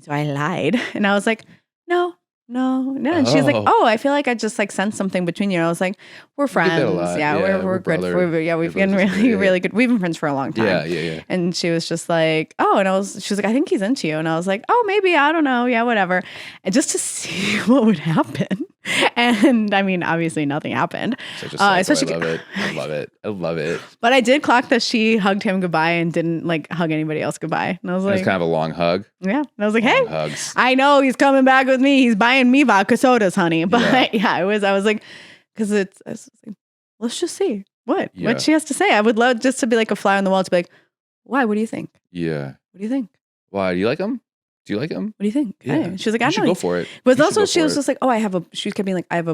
So I lied. And I was like, no. And she's like, oh, I feel like I just like sensed something between you. And I was like, we're friends. Yeah, we're good. We've been really good. We've been friends for a long time. Yeah. And she was just like, oh, and she was like, I think he's into you. And I was like, oh, maybe, I don't know. Yeah, whatever. And just to see what would happen. And I mean, obviously nothing happened. Especially, I love it. But I did clock that she hugged him goodbye and didn't like hug anybody else goodbye. And I was like, it's kind of a long hug. Yeah. And I was like, hey, hugs. I know he's coming back with me. He's buying me vodka sodas, honey. But I was like, because I was like, let's just see what she has to say. I would love just to be like a fly on the wall to be like, why? What do you think? Yeah. What do you think? Why? Do you like him? Do you like him? What do you think? Yeah. Hey. She was like, I should go for it. But also she was just like, oh, she kept being like, I have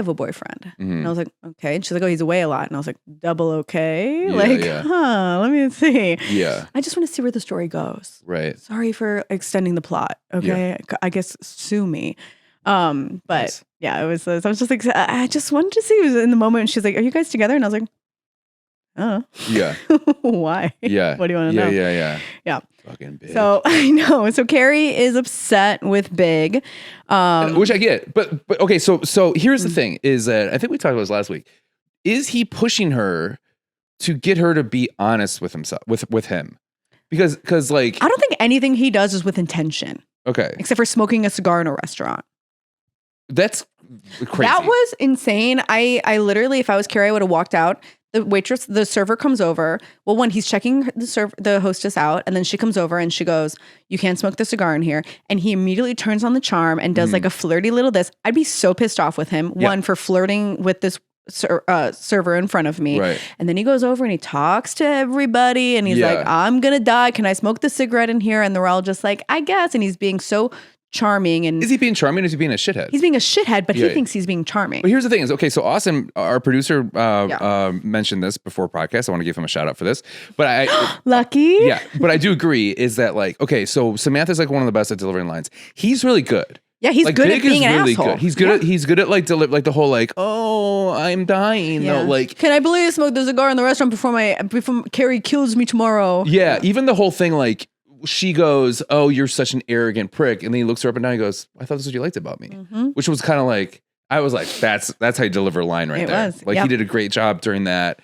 a boyfriend. Mm-hmm. And I was like, okay. And she's like, oh, he's away a lot. And I was like, double okay? Let me see. Yeah. I just want to see where the story goes. Right. Sorry for extending the plot. Okay. Yeah. I guess sue me. But yeah, it was, I was just like, I just wanted to see. It was in the moment. And she's like, are you guys together? And I was like, oh. Yeah. Why? Yeah. What do you want to know? Yeah. Fucking big. So I know. So Carrie is upset with Big, which I get. But okay. So here's the thing: is that I think we talked about this last week. Is he pushing her to get her to be honest with himself with him? Because like I don't think anything he does is with intention. Okay. Except for smoking a cigar in a restaurant. That's crazy. That was insane. I literally, if I was Carrie, I would have walked out. The server comes over. Well, one, he's checking the hostess out, and then she comes over and she goes, you can't smoke the cigar in here. And he immediately turns on the charm and does like a flirty little this. I'd be so pissed off with him. One, for flirting with this server in front of me. Right. And then he goes over and he talks to everybody and he's like, I'm going to die. Can I smoke the cigarette in here? And they're all just like, I guess. And he's being so charming. And is he being charming or is he being a shithead? He's being a shithead, but he thinks he's being charming. But here's the thing is, okay, so Austin, our producer, mentioned this before podcast. I want to give him a shout out for this. But I lucky. Yeah. But I do agree is that like, okay, so Samantha's like one of the best at delivering lines. He's really good. Yeah, he's like, good Big at being an really asshole. Good. He's good at like like the whole like, oh, I'm dying. Yeah. No, like, can I believe smoke the cigar in the restaurant before Carrie kills me tomorrow? Yeah, even the whole thing like. She goes, oh, you're such an arrogant prick. And then he looks her up and down and goes, I thought this was what you liked about me. Mm-hmm. Which was kind of like, I was like, that's how you deliver a line right there. Like he did a great job during that.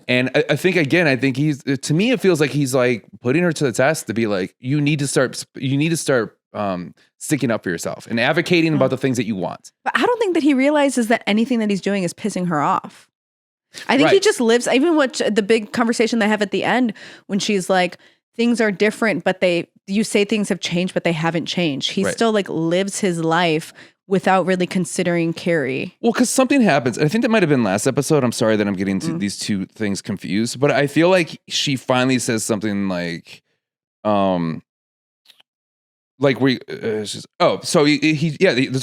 And I think he's, to me, it feels like he's like putting her to the test to be like, you need to start sticking up for yourself and advocating about the things that you want. But I don't think that he realizes that anything that he's doing is pissing her off. I think he just lives, even what the big conversation they have at the end when she's like, things are different, but you say things have changed, but they haven't changed. He still like lives his life without really considering Carrie. Well, because something happens. I think that might have been last episode. I'm sorry that I'm getting these two things confused, but I feel like she finally says something like, that's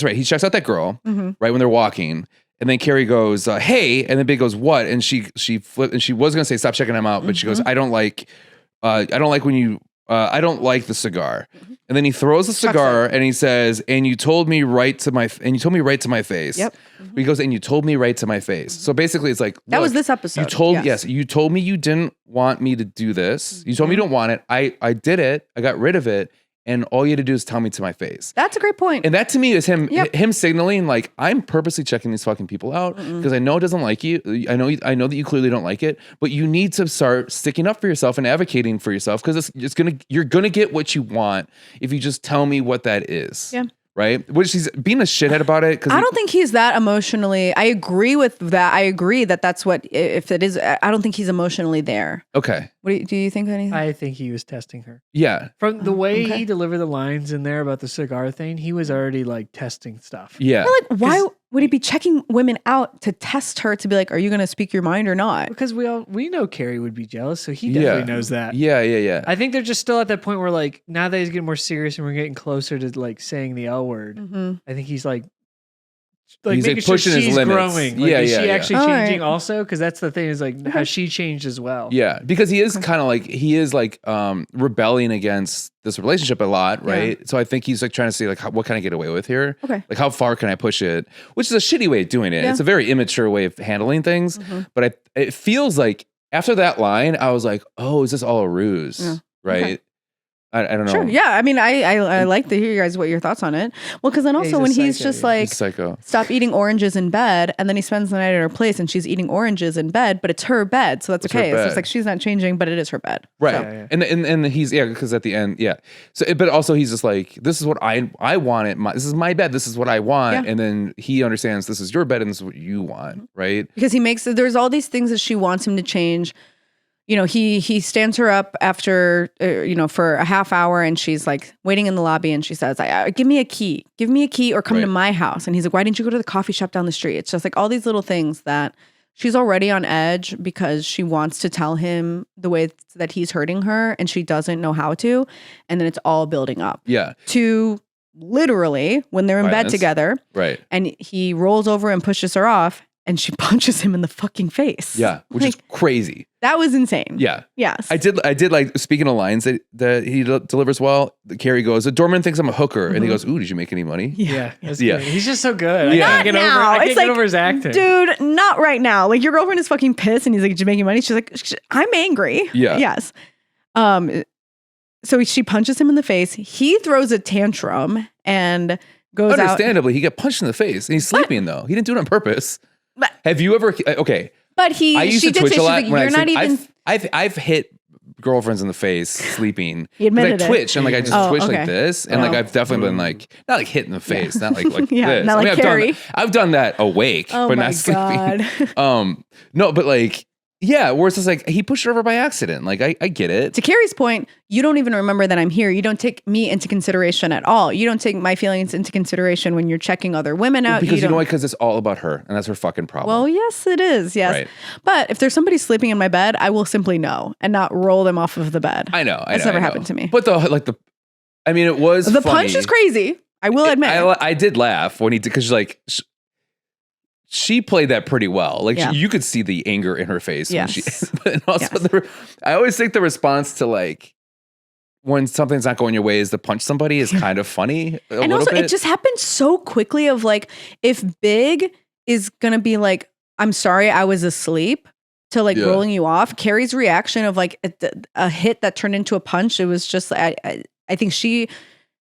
right. He checks out that girl right when they're walking. And then Carrie goes, hey, and then Big goes, what? And she flipped, and she was gonna say, stop checking him out, but she goes, I don't like when you, I don't like the cigar. And then he throws the cigar and he says, and you told me right to my face. Yep. He goes, and you told me right to my face. So basically it's like, that was this episode. You told me you didn't want me to do this. You told me you don't want it. I did it. I got rid of it. And all you had to do is tell me to my face. That's a great point. And that to me is him signaling like, I'm purposely checking these fucking people out because I know it doesn't like you. I know that you clearly don't like it, but you need to start sticking up for yourself and advocating for yourself because you're gonna get what you want if you just tell me what that is. Yeah. Right? Which he's being a shithead about it. I don't think he's that emotionally. I agree with that. I agree that that's what, if it is, I don't think he's emotionally there. Okay. Do you think anything? I think he was testing her. Yeah. From the way he delivered the lines in there about the cigar thing, he was already like testing stuff. Yeah. Like, why would he be checking women out to test her to be like, are you going to speak your mind or not? Because we know Carrie would be jealous, so he definitely knows that. Yeah. I think they're just still at that point where like now that he's getting more serious and we're getting closer to like saying the L word. I think he's like he's making like pushing sure she's his limits. Growing. Like, is she actually changing right. also? Because that's the thing is like, has she changed as well? Yeah, because he is kind of like, rebelling against this relationship a lot, right? Yeah. So I think he's like trying to see like, what can I get away with here? Okay. Like how far can I push it? Which is a shitty way of doing it. Yeah. It's a very immature way of handling things. But it feels like after that line, I was like, oh, is this all a ruse? Yeah. Right? Okay. I don't know. Sure. Yeah. I mean, I like to hear you guys what your thoughts on it. Well, because then also when he's just like, stop eating oranges in bed, and then he spends the night at her place and she's eating oranges in bed, but it's her bed, so that's okay. So it's like she's not changing, but it is her bed. Right. So. Yeah. And he's because at the end, So, but also he's just like, this is what I want it. This is my bed. This is what I want. Yeah. And then he understands this is your bed and this is what you want, right? Because there's all these things that she wants him to change. You know, he stands her up after, for a half hour, and she's like waiting in the lobby, and she says, give me a key or come to my house. And he's like, why didn't you go to the coffee shop down the street? It's just like all these little things that she's already on edge because she wants to tell him the way that he's hurting her, and she doesn't know how to. And then it's all building up. Yeah. To literally when they're in bed together. Right. And he rolls over and pushes her off, and she punches him in the fucking face. Yeah, which is crazy. That was insane. Yeah. Yes. I did like, speaking of lines that he delivers well, Carrie goes, the doorman thinks I'm a hooker. And he goes, ooh, did you make any money? Yeah. He's just so good. Yeah. I can't get over his acting. Dude, not right now. Like, your girlfriend is fucking pissed, and he's like, did you make any money? She's like, I'm angry. Yeah. Yes. So she punches him in the face. He throws a tantrum and goes out. Understandably, he got punched in the face. And he's sleeping, though. He didn't do it on purpose. But have you ever? Okay, but I used to twitch a lot. Like, you're not even. I've hit girlfriends in the face sleeping. He admitted I twitch and like I just twitch like this, and like Oh. I've definitely been like not like hit in the face, not like this. Not like Carrie. I've done that awake, but not sleeping. No, but like. Yeah, where it's just like he pushed her over by accident. Like I get it. To Carrie's point, you don't even remember that I'm here. You don't take me into consideration at all. You don't take my feelings into consideration when you're checking other women out. Because you know why? Because it's all about her, and that's her fucking problem. Well, yes, it is. Yes, right. But if there's somebody sleeping in my bed, I will simply know and not roll them off of the bed. I know. That's never happened to me. But I mean, it was the funny. punch is crazy. I will admit. I did laugh when he did, because she's like. She played that pretty well. Like you could see the anger in her face. Yes. When but also I always think the response to like when something's not going your way is to punch somebody is kind of funny. And also it just happened so quickly of like, if Big is going to be like, I'm sorry, I was asleep, to like rolling you off. Carrie's reaction of like a hit that turned into a punch. It was just, I think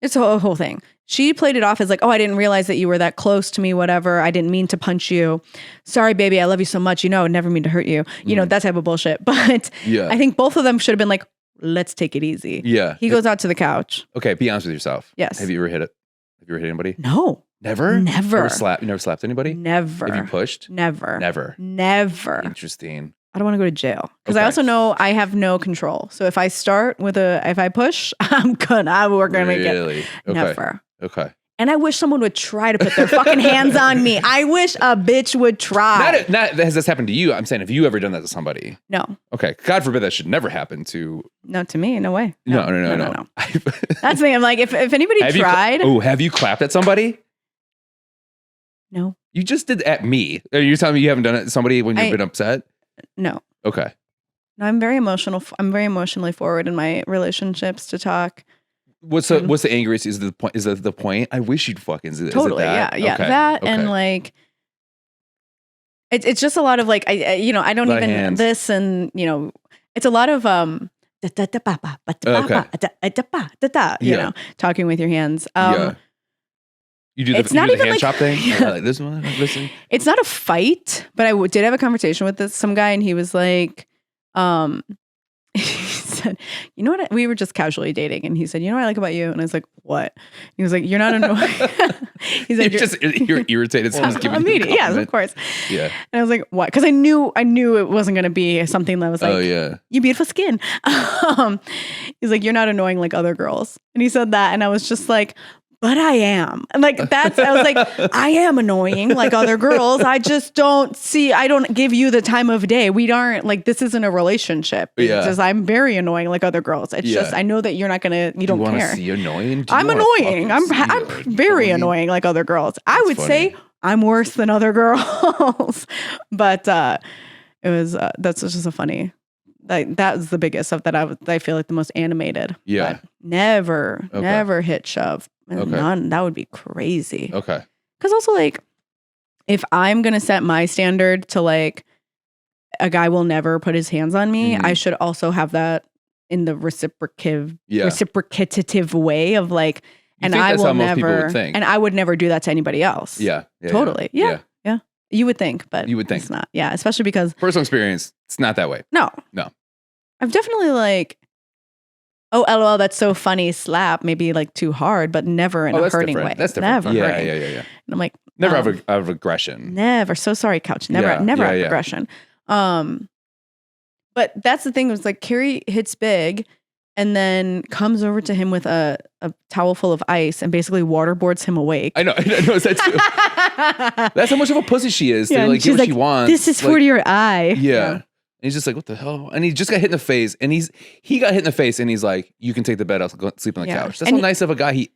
it's a whole thing. She played it off as like, oh, I didn't realize that you were that close to me, whatever. I didn't mean to punch you. Sorry, baby. I love you so much. I would never mean to hurt you. You know, that type of bullshit. But I think both of them should have been like, let's take it easy. Yeah. He goes out to the couch. Okay, be honest with yourself. Yes. Have you ever hit it? Have you ever hit anybody? No. Never? Never. You never slapped anybody? Never. Have you pushed? Never. Never. Interesting. I don't want to go to jail because I also know I have no control. So if I start if I push, we're gonna make it. Okay. Never. Okay. And I wish someone would try to put their fucking hands on me. I wish a bitch would try. Not has this happened to you? I'm saying, have you ever done that to somebody? No. Okay. God forbid that should never happen to. No, to me, no way. No. That's me. I'm like, if anybody tried. Have you clapped at somebody? No. You just did at me. Are you telling me you haven't done it to somebody when you've been upset? No. Okay. No, I'm very emotional. I'm very emotionally forward in my relationships to talk. What's the angriest? Is the point? I wish you'd fucking is totally. It that? Yeah. Okay. That okay. And like, it's just a lot of like I don't even this and it's a lot of talking with your hands. You do it's not even hand like chop thing. Like this one. Listen. It's not a fight, but I did have a conversation with some guy, and he was like, he said, "You know what? We were just casually dating," and he said, "You know what I like about you?" And I was like, "What?" He was like, "You're not annoying." He said, "You're irritated." Someone's giving you a compliment. Yes, of course. Yeah. And I was like, "What?" Because I knew it wasn't going to be something that was like, "Oh yeah, you beautiful skin." He's like, "You're not annoying like other girls," and he said that, and I was just like, but I am. And like, I was like, I am annoying like other girls. I don't give you the time of day. We aren't like, this isn't a relationship. It's just, I'm very annoying like other girls. It's just, I know that you're not going to, you don't care. See annoying? I'm annoying. I'm very annoying like other girls. I would say I'm worse than other girls. But it was, that's just a funny, that was the biggest of that I feel like the most animated. Yeah. But never hit shove. Okay. That would be crazy. Okay. Because also, like, if I'm going to set my standard to, like, a guy will never put his hands on me, I should also have that in the reciprocative way of, like, and I will never, and I would never do that to anybody else. Yeah. Totally. Yeah. You would think, but it's not. Yeah. Especially because. Personal experience, it's not that way. No. I've definitely, like, oh, LOL, that's so funny, slap, maybe like too hard, but never in a hurting way. That's different. Never Yeah. And I'm like, never out of aggression. Never. So sorry, couch. Never out of aggression. But that's the thing, was like Carrie hits big and then comes over to him with a towel full of ice and basically waterboards him awake. I know. I noticed that too. That's how much of a pussy she is. Yeah, to like get what she wants. This is for your eye. Yeah. And he's just like, what the hell? And he just got hit in the face. And he got hit in the face and he's like, you can take the bed, I'll go sleep on the couch. That's how nice of a guy he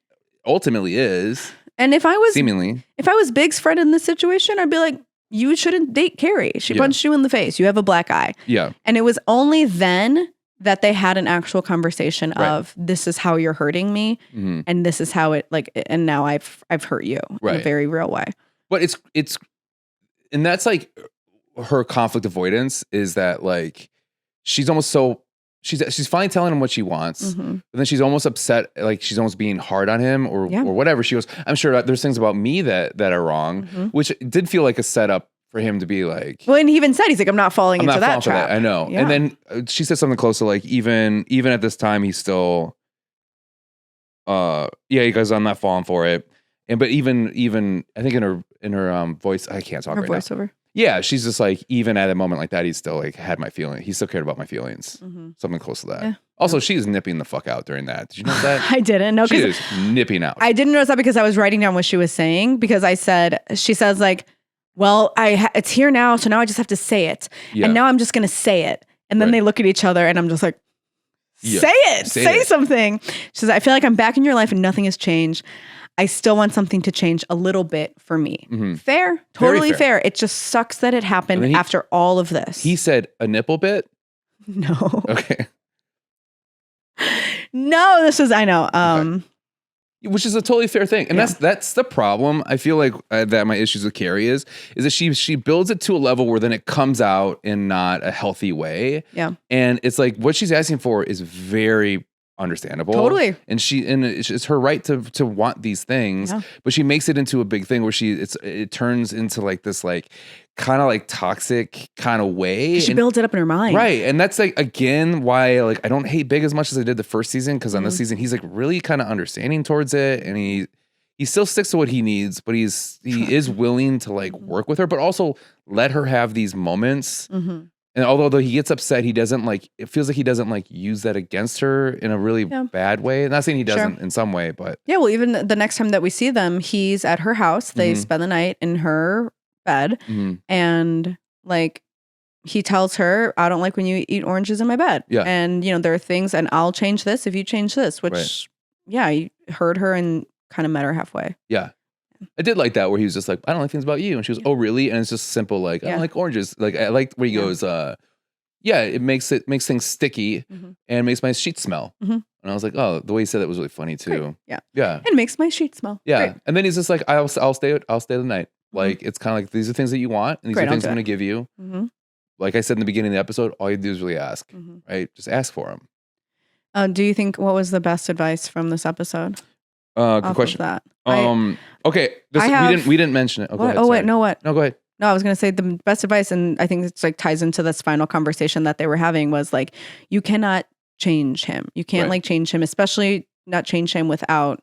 ultimately is. And if I was seemingly, if I was Big's friend in this situation, I'd be like, you shouldn't date Carrie. She punched you in the face. You have a black eye. Yeah. And it was only then that they had an actual conversation of, this is how you're hurting me. And this is how it like, and now I've hurt you in a very real way. But it's, and that's like, her conflict avoidance is that like she's almost so she's finally telling him what she wants, but then she's almost upset, like she's almost being hard on him or whatever. She goes, I'm sure there's things about me that are wrong, which did feel like a setup for him to be like. Well, and he even said, he's like, I'm not falling into that trap. I know. Yeah. And then she said something close to like, even at this time, he's still, he goes, I'm not falling for it. And but even I think in her voice, I can't talk right now. Her voiceover. Yeah, she's just like, even at a moment like that, he still like had my feeling. He still cared about my feelings. Something close to that. Yeah. Also, she's nipping the fuck out during that. Did you know that? I didn't know. She is nipping out. I didn't notice that because I was writing down what she was saying, because she says like, well, it's here now, so now I just have to say it. Yeah. And now I'm just going to say it. And then they look at each other and I'm just like, say it. Say something. She says, I feel like I'm back in your life and nothing has changed. I still want something to change a little bit for me. Fair. Totally fair. It just sucks that it happened after all of this. He said a nipple bit? No. Okay. No, I know. Okay. Which is a totally fair thing. And that's the problem. I feel like that my issues with Carrie is that she builds it to a level where then it comes out in not a healthy way. Yeah. And it's like what she's asking for is very understandable. Totally. And it's her right to want these things, but she makes it into a big thing where it turns into like this like kind of like toxic kind of way. She builds it up in her mind. Right. And that's like, again, why like I don't hate Big as much as I did the first season, because on this season he's like really kind of understanding towards it, and he still sticks to what he needs, but he is willing to like work with her, but also let her have these moments. And although he gets upset, he doesn't like, it feels like he doesn't like use that against her in a really bad way. Not saying he doesn't in some way, but. Yeah, well, even the next time that we see them, he's at her house. They spend the night in her bed. And like, he tells her, I don't like when you eat oranges in my bed. Yeah. And, there are things, and I'll change this if you change this, which, he heard her and kind of met her halfway. Yeah. I did like that where he was just like, I don't like things about you. And she was, oh, really? And it's just simple, like, I don't like oranges. Like, I like where he goes, it makes things sticky and makes my sheets smell. And I was like, oh, the way he said that was really funny too. Great. Yeah. Yeah. It makes my sheets smell. Yeah. Great. And then he's just like, I'll stay the night. Like, it's kind of like, these are things that you want. And these are things I'm going to give you. Like I said in the beginning of the episode, all you do is really ask, right? Just ask for them. Do you think, what was the best advice from this episode? Good question. That? Okay. We didn't mention it. Oh, go ahead. Wait, no, what? No, go ahead. No, I was going to say the best advice, and I think it's like ties into this final conversation that they were having, was like, you cannot change him. You can't like change him, especially not change him without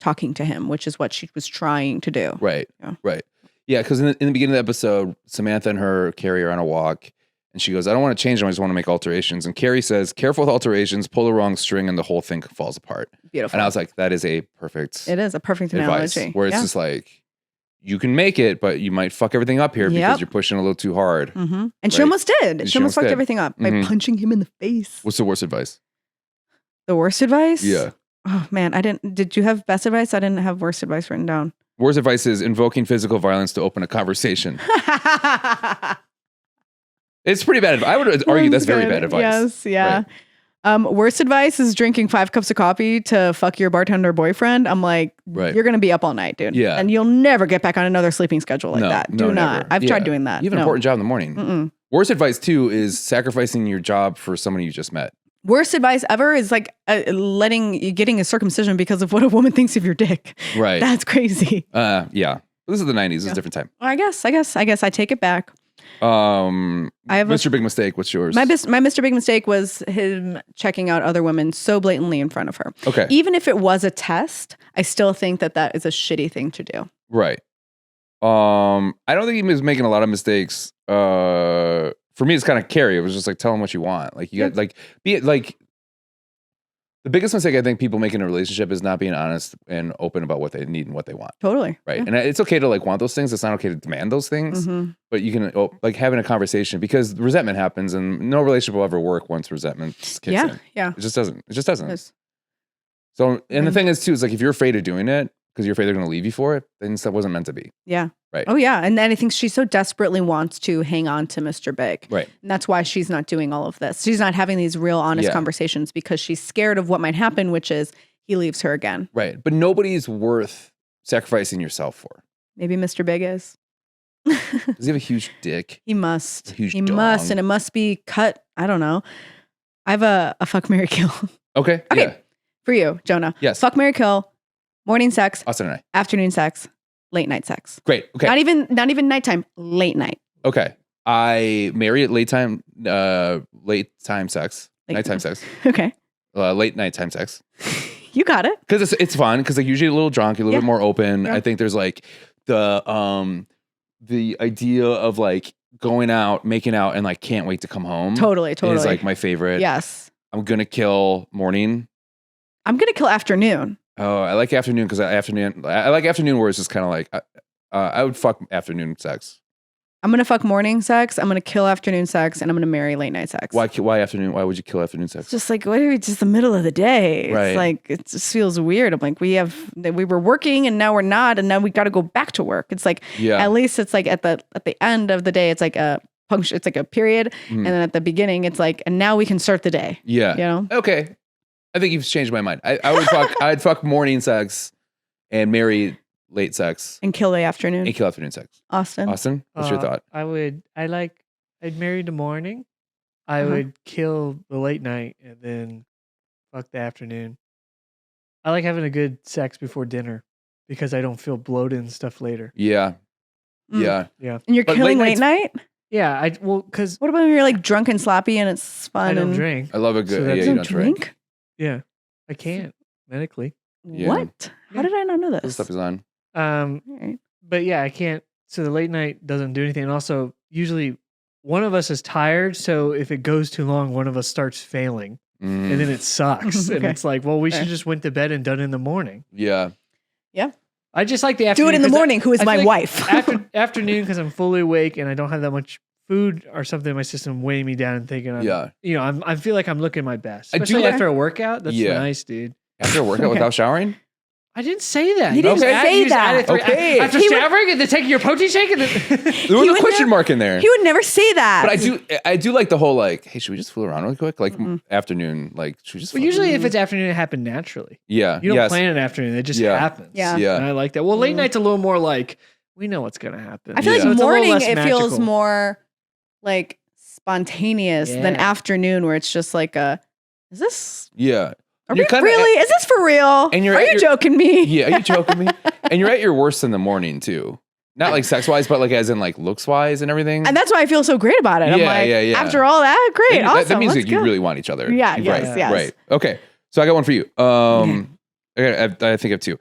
talking to him, which is what she was trying to do. Right. Yeah. Right. Yeah. Because in the beginning of the episode, Samantha and her Carrie are on a walk, and she goes, I don't want to change him. I just want to make alterations. And Carrie says, careful with alterations, pull the wrong string, and the whole thing falls apart. Beautiful. And I was like, that is a perfect. It is a perfect analogy. Where it's just like, you can make it, but you might fuck everything up here because you're pushing a little too hard. And she almost did. She almost fucked everything up by punching him in the face. What's the worst advice? The worst advice? Yeah. Oh man, did you have best advice? I didn't have worst advice written down. Worst advice is invoking physical violence to open a conversation. It's pretty bad. I would argue that's very bad advice. Yes, yeah. Right. Worst advice is drinking 5 cups of coffee to fuck your bartender boyfriend. I'm like, you're going to be up all night, dude. Yeah. And you'll never get back on another sleeping schedule like that. Do not. Never. I've tried doing that. You have an important job in the morning. Worst advice, too, is sacrificing your job for someone you just met. Worst advice ever is like getting a circumcision because of what a woman thinks of your dick. Right. That's crazy. Yeah. This is the 90s. This is a different time. I guess I take it back. I have Mr. Big Mistake. What's yours? My Mr. Big Mistake was him checking out other women so blatantly in front of her. Okay. Even if it was a test, I still think that is a shitty thing to do. Right. I don't think he was making a lot of mistakes. For me, it's kind of Carrie. It was just like, tell him what you want. Like, you got like, be it like, the biggest mistake I think people make in a relationship is not being honest and open about what they need and what they want. Totally. Right. Yeah. And it's okay to like want those things. It's not okay to demand those things, but you can like having a conversation, because resentment happens and no relationship will ever work once resentment kicks in. Yeah. It just doesn't. So, and the thing is too, is like, if you're afraid of doing it because you're afraid they're going to leave you for it, then stuff wasn't meant to be. Yeah. Right. Oh yeah. And then I think she so desperately wants to hang on to Mr. Big. Right. And that's why she's not doing all of this. She's not having these real honest conversations because she's scared of what might happen, which is he leaves her again. Right. But nobody's worth sacrificing yourself for. Maybe Mr. Big is. Does he have a huge dick? He must. A huge he dong? must. And it must be cut. I don't know. I have a fuck, marry, kill. Okay. Yeah. For you, Jonah. Yes. Fuck, marry, kill. Morning sex. Austin and I. Afternoon sex. Late night sex. Great. Okay. Not even nighttime. Late night. Okay. I marry at late time sex. Nighttime sex. Okay. Late nighttime sex. You got it. Because it's fun. Because like usually a little drunk, you're a little bit more open. Yeah. I think there's like the idea of like going out, making out, and like can't wait to come home. Totally. Is like my favorite. Yes. I'm gonna kill morning. I'm gonna kill afternoon. Oh, I like afternoon because I like afternoon where it's just kind of like I would fuck afternoon sex. I'm gonna fuck morning sex. I'm gonna kill afternoon sex, and I'm gonna marry late night sex. Why afternoon? Why would you kill afternoon sex? It's just like, what are we? Just the middle of the day. Right. It's like it just feels weird. I'm like, we were working and now we're not, and now we got to go back to work. It's like at least it's like at the end of the day, it's like a puncture. It's like a period, and then at the beginning, it's like, and now we can start the day. Yeah. You know. Okay. I think you've changed my mind. I would fuck. I'd fuck morning sex and marry late sex and kill the afternoon. And kill afternoon sex. Austin, what's your thought? I'd marry the morning. I would kill the late night and then fuck the afternoon. I like having a good sex before dinner because I don't feel bloated and stuff later. Yeah. Yeah. And you're killing late night? Yeah. Because what about when you're like drunk and sloppy and it's fun? I don't drink. I love a good. You don't drink? Yeah, I can't medically. Yeah. What? How did I not know this? This stuff is on. Right. But yeah, I can't. So the late night doesn't do anything. And also, usually one of us is tired. So if it goes too long, one of us starts failing. And then it sucks. And it's like, well, we should just went to bed and done it in the morning. Yeah. Yeah. I just like the afternoon. Do it in the morning. Who is my wife? Afternoon, because I'm fully awake and I don't have that much food or something in my system weighing me down and thinking I feel like I'm looking my best. Especially after a workout. That's nice, dude. After a workout without showering? I didn't say that. He didn't say that. Okay. After showering and then taking your protein shake and then there was a question mark in there. He would never say that. But I do like the whole like, hey, should we just fool around real quick? Like afternoon, like should we just? Well, usually if it's afternoon, it happened naturally. Yeah, you don't plan an afternoon; it just happens. Yeah, and I like that. Well, late night's a little more like we know what's gonna happen. I feel like morning it feels more like spontaneous than afternoon, where it's just like is this? Yeah. Are we really? Is this for real? And are you joking me? Yeah, are you joking me? And you're at your worst in the morning too. Not like sex wise, but like as in like looks wise and everything. And that's why I feel so great about it. I'm like, after all that, great, awesome. That means that you really want each other. Yeah, yes. Right. Okay. So I got one for you. I think I have two.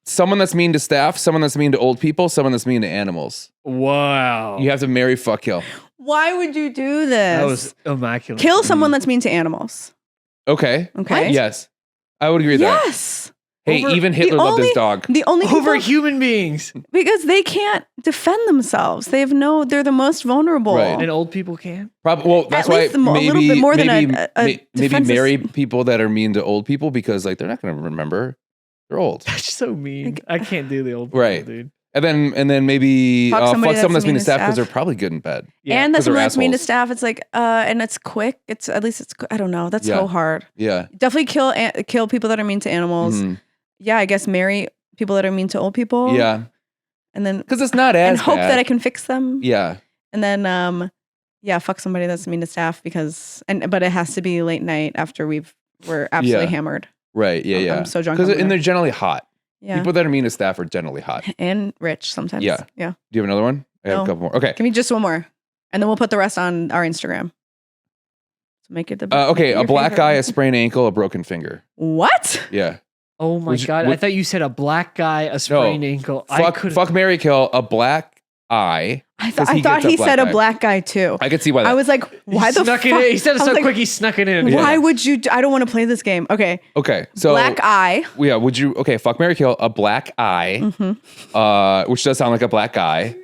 Someone that's mean to staff, someone that's mean to old people, someone that's mean to animals. Wow. You have to marry, fuck, kill. Why would you do this? That was immaculate. Kill someone that's mean to animals. Okay. Okay. Yes. I would agree with that. Yes. Hey, even Hitler loved his dog. The only over human beings. Because they can't defend themselves. They're the most vulnerable. Right. And old people can. Probably. Well, that's why a little bit more than maybe marry people that are mean to old people because like they're not going to remember. They're old. That's so mean. I can't do the old people, dude. And then maybe fuck someone that's mean to staff because they're probably good in bed. Yeah. And that's someone that's mean to staff. It's like, and it's quick. It's at least it's. I don't know. That's so hard. Yeah. Definitely kill people that are mean to animals. Mm-hmm. Yeah, I guess marry people that are mean to old people. Yeah. And then because it's not as and hope that I can fix them. Yeah. And then fuck somebody that's mean to staff but it has to be late night after we're absolutely hammered. Right. Yeah. Yeah. I'm so drunk. And they're generally hot. Yeah. People that are mean to staff are generally hot. And rich sometimes. Yeah. Yeah. Do you have another one? I have a couple more. Okay. Give me just one more. And then we'll put the rest on our Instagram. So make it the okay, a black eye, a sprained ankle, a broken finger. What? Yeah. Oh my God. I thought you said a black guy, a sprained ankle. Fuck, marry, kill, a black eye. I thought he said a black guy too. I could see why. I was like, why the fuck? He said it so quick, he snuck it in. Why would you? I don't want to play this game. Okay. Okay. So black eye. Yeah. Would you? Okay. Fuck, marry, kill, a black eye. Mm-hmm. Which does sound like a black guy.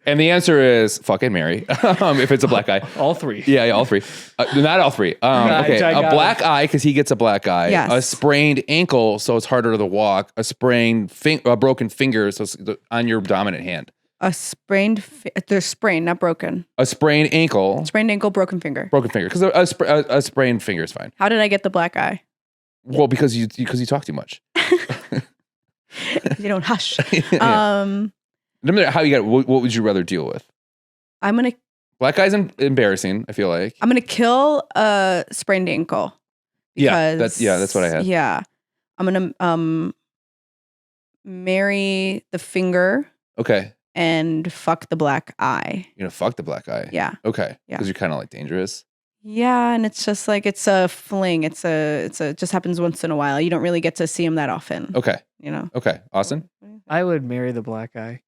And the answer is fucking marry. If it's a black guy. All three. Yeah, all three. Not all three. Okay. A black eye because he gets a black eye. Yes. A sprained ankle, so it's harder to walk. A broken finger, so it's on your dominant hand. They're sprained, not broken. A sprained ankle. Sprained ankle, broken finger. Broken finger. Because a sprained finger is fine. How did I get the black eye? Well, because you talk too much. You don't hush. No matter how you get it, what would you rather deal with? Black eye's embarrassing, I feel like. I'm gonna kill a sprained ankle. That's what I had. Yeah. I'm gonna marry the finger. Okay. And fuck the black eye. You're gonna fuck the black eye? Yeah. Okay. Yeah. Because you're kind of like dangerous. Yeah, and it's just like it's a fling. It just happens once in a while. You don't really get to see him that often. Okay. You know. Okay. Austin? I would marry the black eye.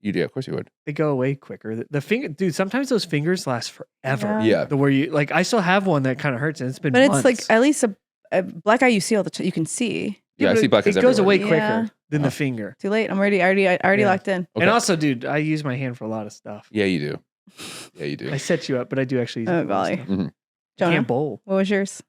You do, of course you would. They go away quicker. The finger, dude. Sometimes those fingers last forever. Yeah. Where you like, I still have one that kind of hurts, and it's been. But months. it's like at least a black eye you see all the time. You can see. Yeah, I see black eyes. It goes away quicker than the finger. Too late. I'm already locked in. Okay. And also, dude, I use my hand for a lot of stuff. Yeah, you do. Yeah, you do. I set you up, but I do actually use it. Oh golly. Mm-hmm. Jonah, I can't bowl. What was yours?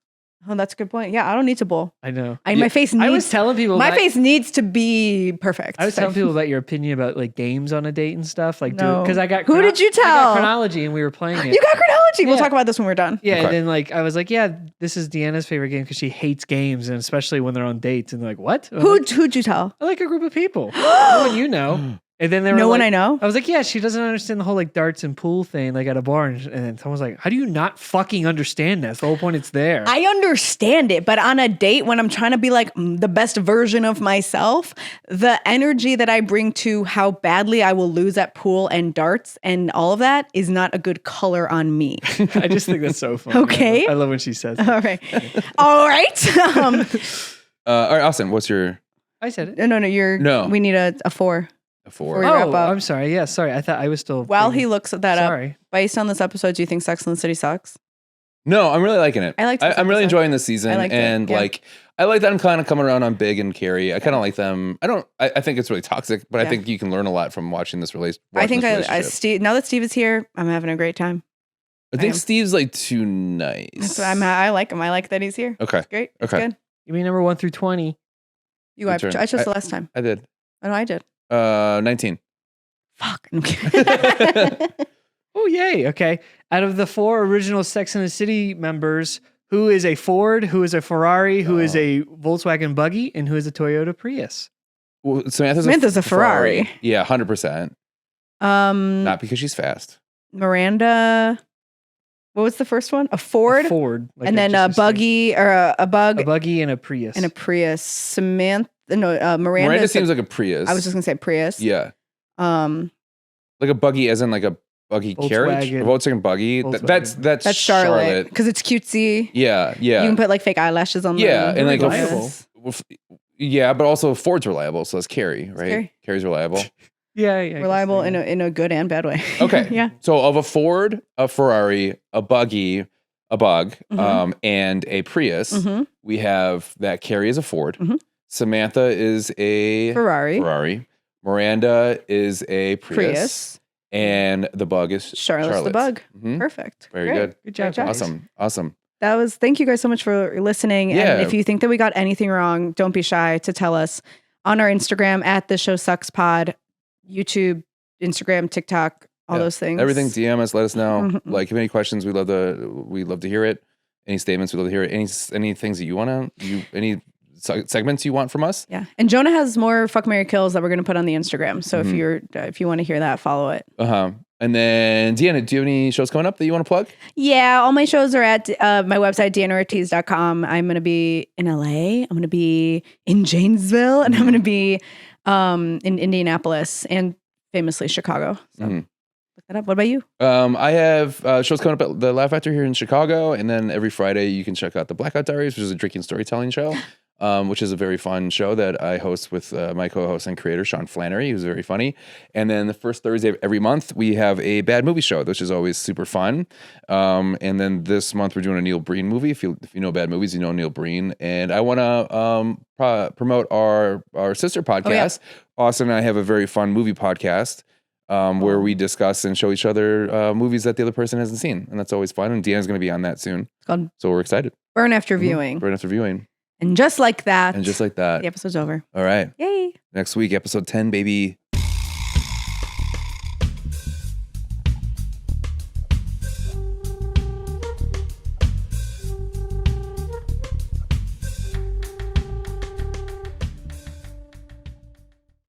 Oh, that's a good point. Yeah, I don't need to bowl. I know. My face needs. I was telling people. My face needs to be perfect. I was telling people about your opinion about like games on a date and stuff. Like, because I got. Who did you tell? I got chronology, and we were playing it. You got chronology. Yeah. We'll talk about this when we're done. Yeah, Okay. and then like I was like, yeah, this is Deanna's favorite game because she hates games, and especially when they're on dates. And they're like, what? Who'd you tell? I like a group of people. No one you know. And then they were no like, one I know. I was like, yeah, she doesn't understand the whole like darts and pool thing, like at a bar. And then someone was like, how do you not fucking understand this? The whole point, it's there. I understand it, but on a date when I'm trying to be like the best version of myself, the energy that I bring to how badly I will lose at pool and darts and all of that is not a good color on me. I just think that's so funny. Okay. I love when she says that. All right. All right. All right, Austin, what's your... I said it. No. We need a 4. A 4. Oh, I'm sorry. Yeah, sorry. I thought I was still... While he looks that sorry. up, based on this episode, do you think Sex and the City sucks? No, I'm really liking it. I'm really enjoying this season. I like that I'm kind of coming around on Big and Carrie. I kind of like them. I think it's really toxic, but I think you can learn a lot from watching this relationship. I think now that Steve is here, I'm having a great time. I think Steve's like too nice. That's what I like him. I like that he's here. Okay. It's great. Okay. It's good. You mean number 1 through 20? I chose the last time. I did. Oh, no, I did. 19. Fuck. Oh, yay. Okay. Out of the 4 original Sex and the City members, who is a Ford, who is a Ferrari, who is a Volkswagen Buggy, and who is a Toyota Prius? Well, Samantha's a Ferrari. Yeah, 100%. Not because she's fast. Miranda. What was the first one? A Ford? A Ford. Like and then a buggy or a bug. A buggy and a Prius. Samantha. No, Miranda seems like a Prius. I was just going to say Prius. Yeah. Like a buggy as in like a buggy carriage? A Volkswagen buggy? That's Charlotte. Because it's cutesy. Yeah, yeah. You can put like fake eyelashes on them. Yeah, and like reliable. Yeah, but also Ford's reliable, so that's Carrie, right? Carrie's reliable. Yeah. Reliable in a good and bad way. Okay. Yeah. So of a Ford, a Ferrari, a buggy, a bug, and a Prius, we have that Carrie is a Ford. Samantha is a Ferrari. Miranda is a Prius. And the bug is Charlotte's the bug. Perfect. Very good. Good job. Awesome. Thank you guys so much for listening. Yeah. And if you think that we got anything wrong, don't be shy to tell us on our Instagram at The Show Sucks Pod, YouTube, Instagram, TikTok, all those things. Everything, DM us, let us know. Like, if you have any questions, we'd love to hear it. Any statements, we'd love to hear it. Any things that you want to, any segments you want from us. Yeah. And Jonah has more Fuck, Marry, Kills that we're going to put on the Instagram. So if you want to hear that, follow it. And then Deanna, do you have any shows coming up that you want to plug? Yeah, all my shows are at my website, DeannaOrtiz.com. I'm going to be in LA. I'm going to be in Janesville, and I'm going to be in Indianapolis and famously Chicago. So look that up. What about you? I have shows coming up at the Laugh Factory here in Chicago, and then every Friday you can check out the Blackout Diaries, which is a drinking storytelling show. Which is a very fun show that I host with my co-host and creator, Sean Flannery, who's very funny. And then the first Thursday of every month, we have a bad movie show, which is always super fun. And then this month, we're doing a Neil Breen movie. If you know bad movies, you know Neil Breen. And I want to promote our sister podcast. Austin and I have a very fun movie podcast where we discuss and show each other movies that the other person hasn't seen. And that's always fun. And Deanna's going to be on that soon. So we're excited. Burn After Viewing. Burn After Viewing. And just like that. The episode's over. All right. Yay. Next week, episode 10, baby.